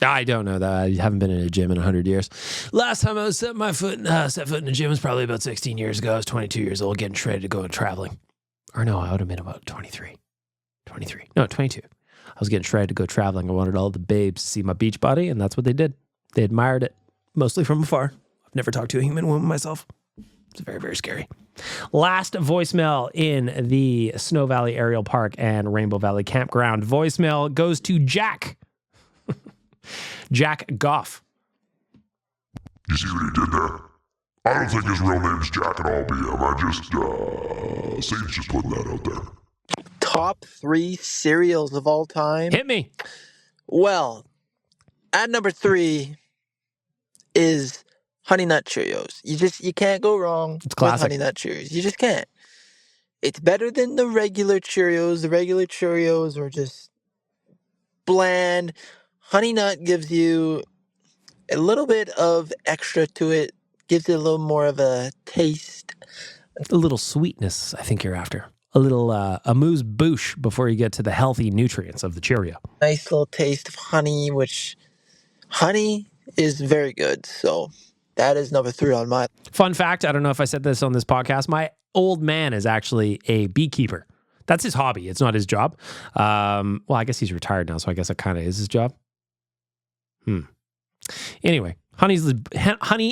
I don't know that. I haven't been in a gym in 100 years. Last time I set foot in a gym was probably about 16 years ago. I was 22 years old, getting ready to go traveling. Or no, I would have been about 23. 22. I was getting ready to go traveling. I wanted all the babes to see my beach body, and that's what they did. They admired it, mostly from afar. I've never talked to a human woman myself. It's very, very scary. Last voicemail in the Snow Valley Aerial Park and Rainbow Valley Campground. Voicemail goes to Jack. Jack Goff. You see what he did there? I don't think his real name's Jack at all, BM. I just, Satan's just putting that out there. Top 3 cereals of all time. Hit me. Well, at number 3 is Honey Nut Cheerios. You can't go wrong with Honey Nut Cheerios. You just can't. It's better than the regular Cheerios. The regular Cheerios are just bland. Honey Nut gives you a little bit of extra to it. Gives it a little more of a taste. A little sweetness, I think you're after. A little amuse-bouche before you get to the healthy nutrients of the Cheerio. Nice little taste of honey, which honey is very good. So that is number 3 on my. Fun fact, I don't know if I said this on this podcast. My old man is actually a beekeeper. That's his hobby. It's not his job. Well, I guess he's retired now, so I guess it kind of is his job. Anyway, honey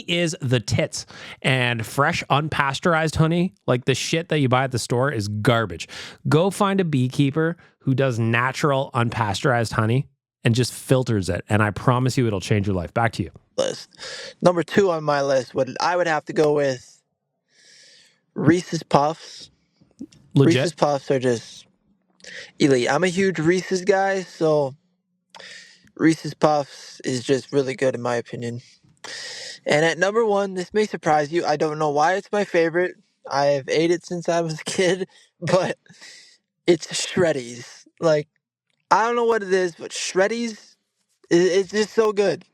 is the tits, and fresh unpasteurized honey, like the shit that you buy at the store, is garbage. Go find a beekeeper who does natural unpasteurized honey and just filters it, and I promise you it'll change your life. Back to you. list. Number 2 on my list, I would have to go with Reese's Puffs. Legit. Reese's Puffs are just elite. I'm a huge Reese's guy, so Reese's Puffs is just really good in my opinion. And at number 1, this may surprise you. I don't know why it's my favorite. I've ate it since I was a kid, but it's Shreddies. Like, I don't know what it is, but Shreddies, it's just so good.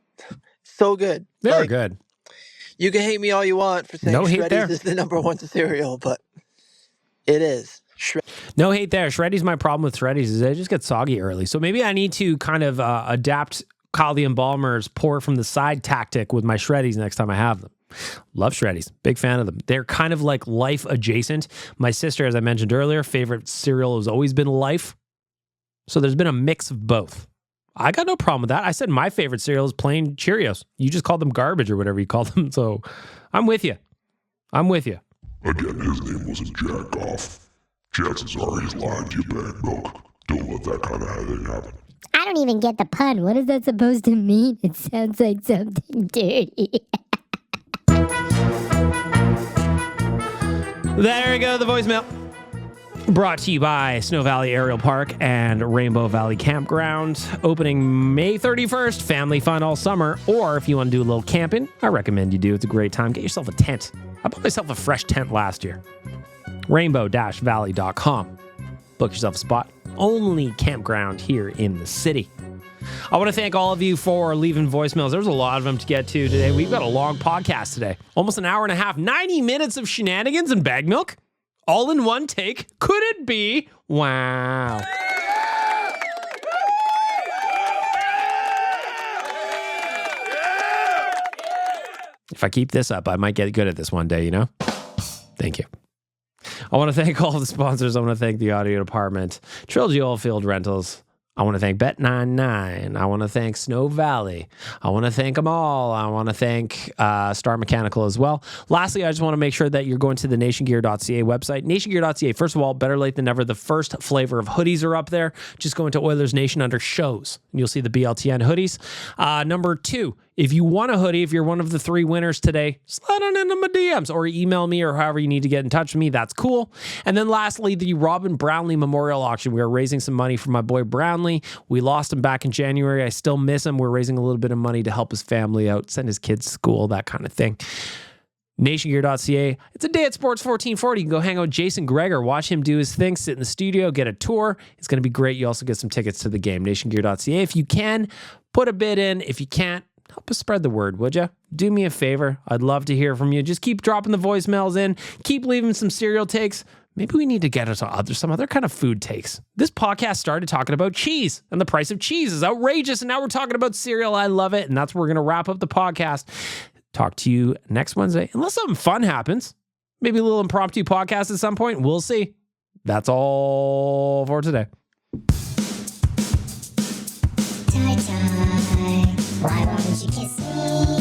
So good. They're Like, good. You can hate me all you want for saying No hate there. Shreddies is the number 1 cereal, but it is. No hate there. Shreddies, my problem with Shreddies is they just get soggy early. So maybe I need to kind of adapt Kyle the Embalmer's pour from the side tactic with my Shreddies next time I have them. Love Shreddies. Big fan of them. They're kind of like Life adjacent. My sister, as I mentioned earlier, favorite cereal has always been Life. So there's been a mix of both. I got no problem with that. I said my favorite cereal is plain Cheerios. You just call them garbage or whatever you call them. So I'm with you. I'm with you. Again, his name wasn't Jack Off. Chances are he's lying to you, bad milk. Don't let that kind of thing happen. I don't even get the pun. What is that supposed to mean? It sounds like something dirty. There we go, the voicemail. Brought to you by Snow Valley Aerial Park and Rainbow Valley Campground. Opening May 31st. Family fun all summer. Or if you want to do a little camping, I recommend you do. It's a great time. Get yourself a tent. I bought myself a fresh tent last year. Rainbow-valley.com. Book yourself a spot. Only campground here in the city. I want to thank all of you for leaving voicemails. There's a lot of them to get to today. We've got a long podcast today. Almost an hour and a half. 90 minutes of shenanigans and bag milk. All in one take. Could it be? Wow. If I keep this up, I might get good at this one day, you know? Thank you. I want to thank all the sponsors. I want to thank the audio department, Trilogy Oilfield Rentals. I want to thank Bet99. I want to thank Snow Valley. I want to thank them all. I want to thank Star Mechanical as well. Lastly, I just want to make sure that you're going to the nationgear.ca website. Nationgear.ca, first of all, Better Late Than Never. The first flavor of hoodies are up there. Just go into Oilers Nation under shows, and you'll see the BLTN hoodies. Number 2, if you want a hoodie, if you're one of the 3 winners today, slide on into my DMs or email me or however you need to get in touch with me. That's cool. And then lastly, the Robin Brownlee Memorial Auction. We are raising some money for my boy Brownlee. We lost him back in January. I still miss him. We're raising a little bit of money to help his family out, send his kids to school, that kind of thing. NationGear.ca. It's a day at Sports 1440. You can go hang out with Jason Greger, watch him do his thing, sit in the studio, get a tour. It's going to be great. You also get some tickets to the game. NationGear.ca. If you can, put a bid in. If you can't, help us spread the word, would you? Do me a favor. I'd love to hear from you. Just keep dropping the voicemails in. Keep leaving some cereal takes. Maybe we need to get us some other kind of food takes. This podcast started talking about cheese, and the price of cheese is outrageous, and now we're talking about cereal. I love it, and that's where we're going to wrap up the podcast. Talk to you next Wednesday, unless something fun happens. Maybe a little impromptu podcast at some point. We'll see. That's all for today. Why won't you kiss me?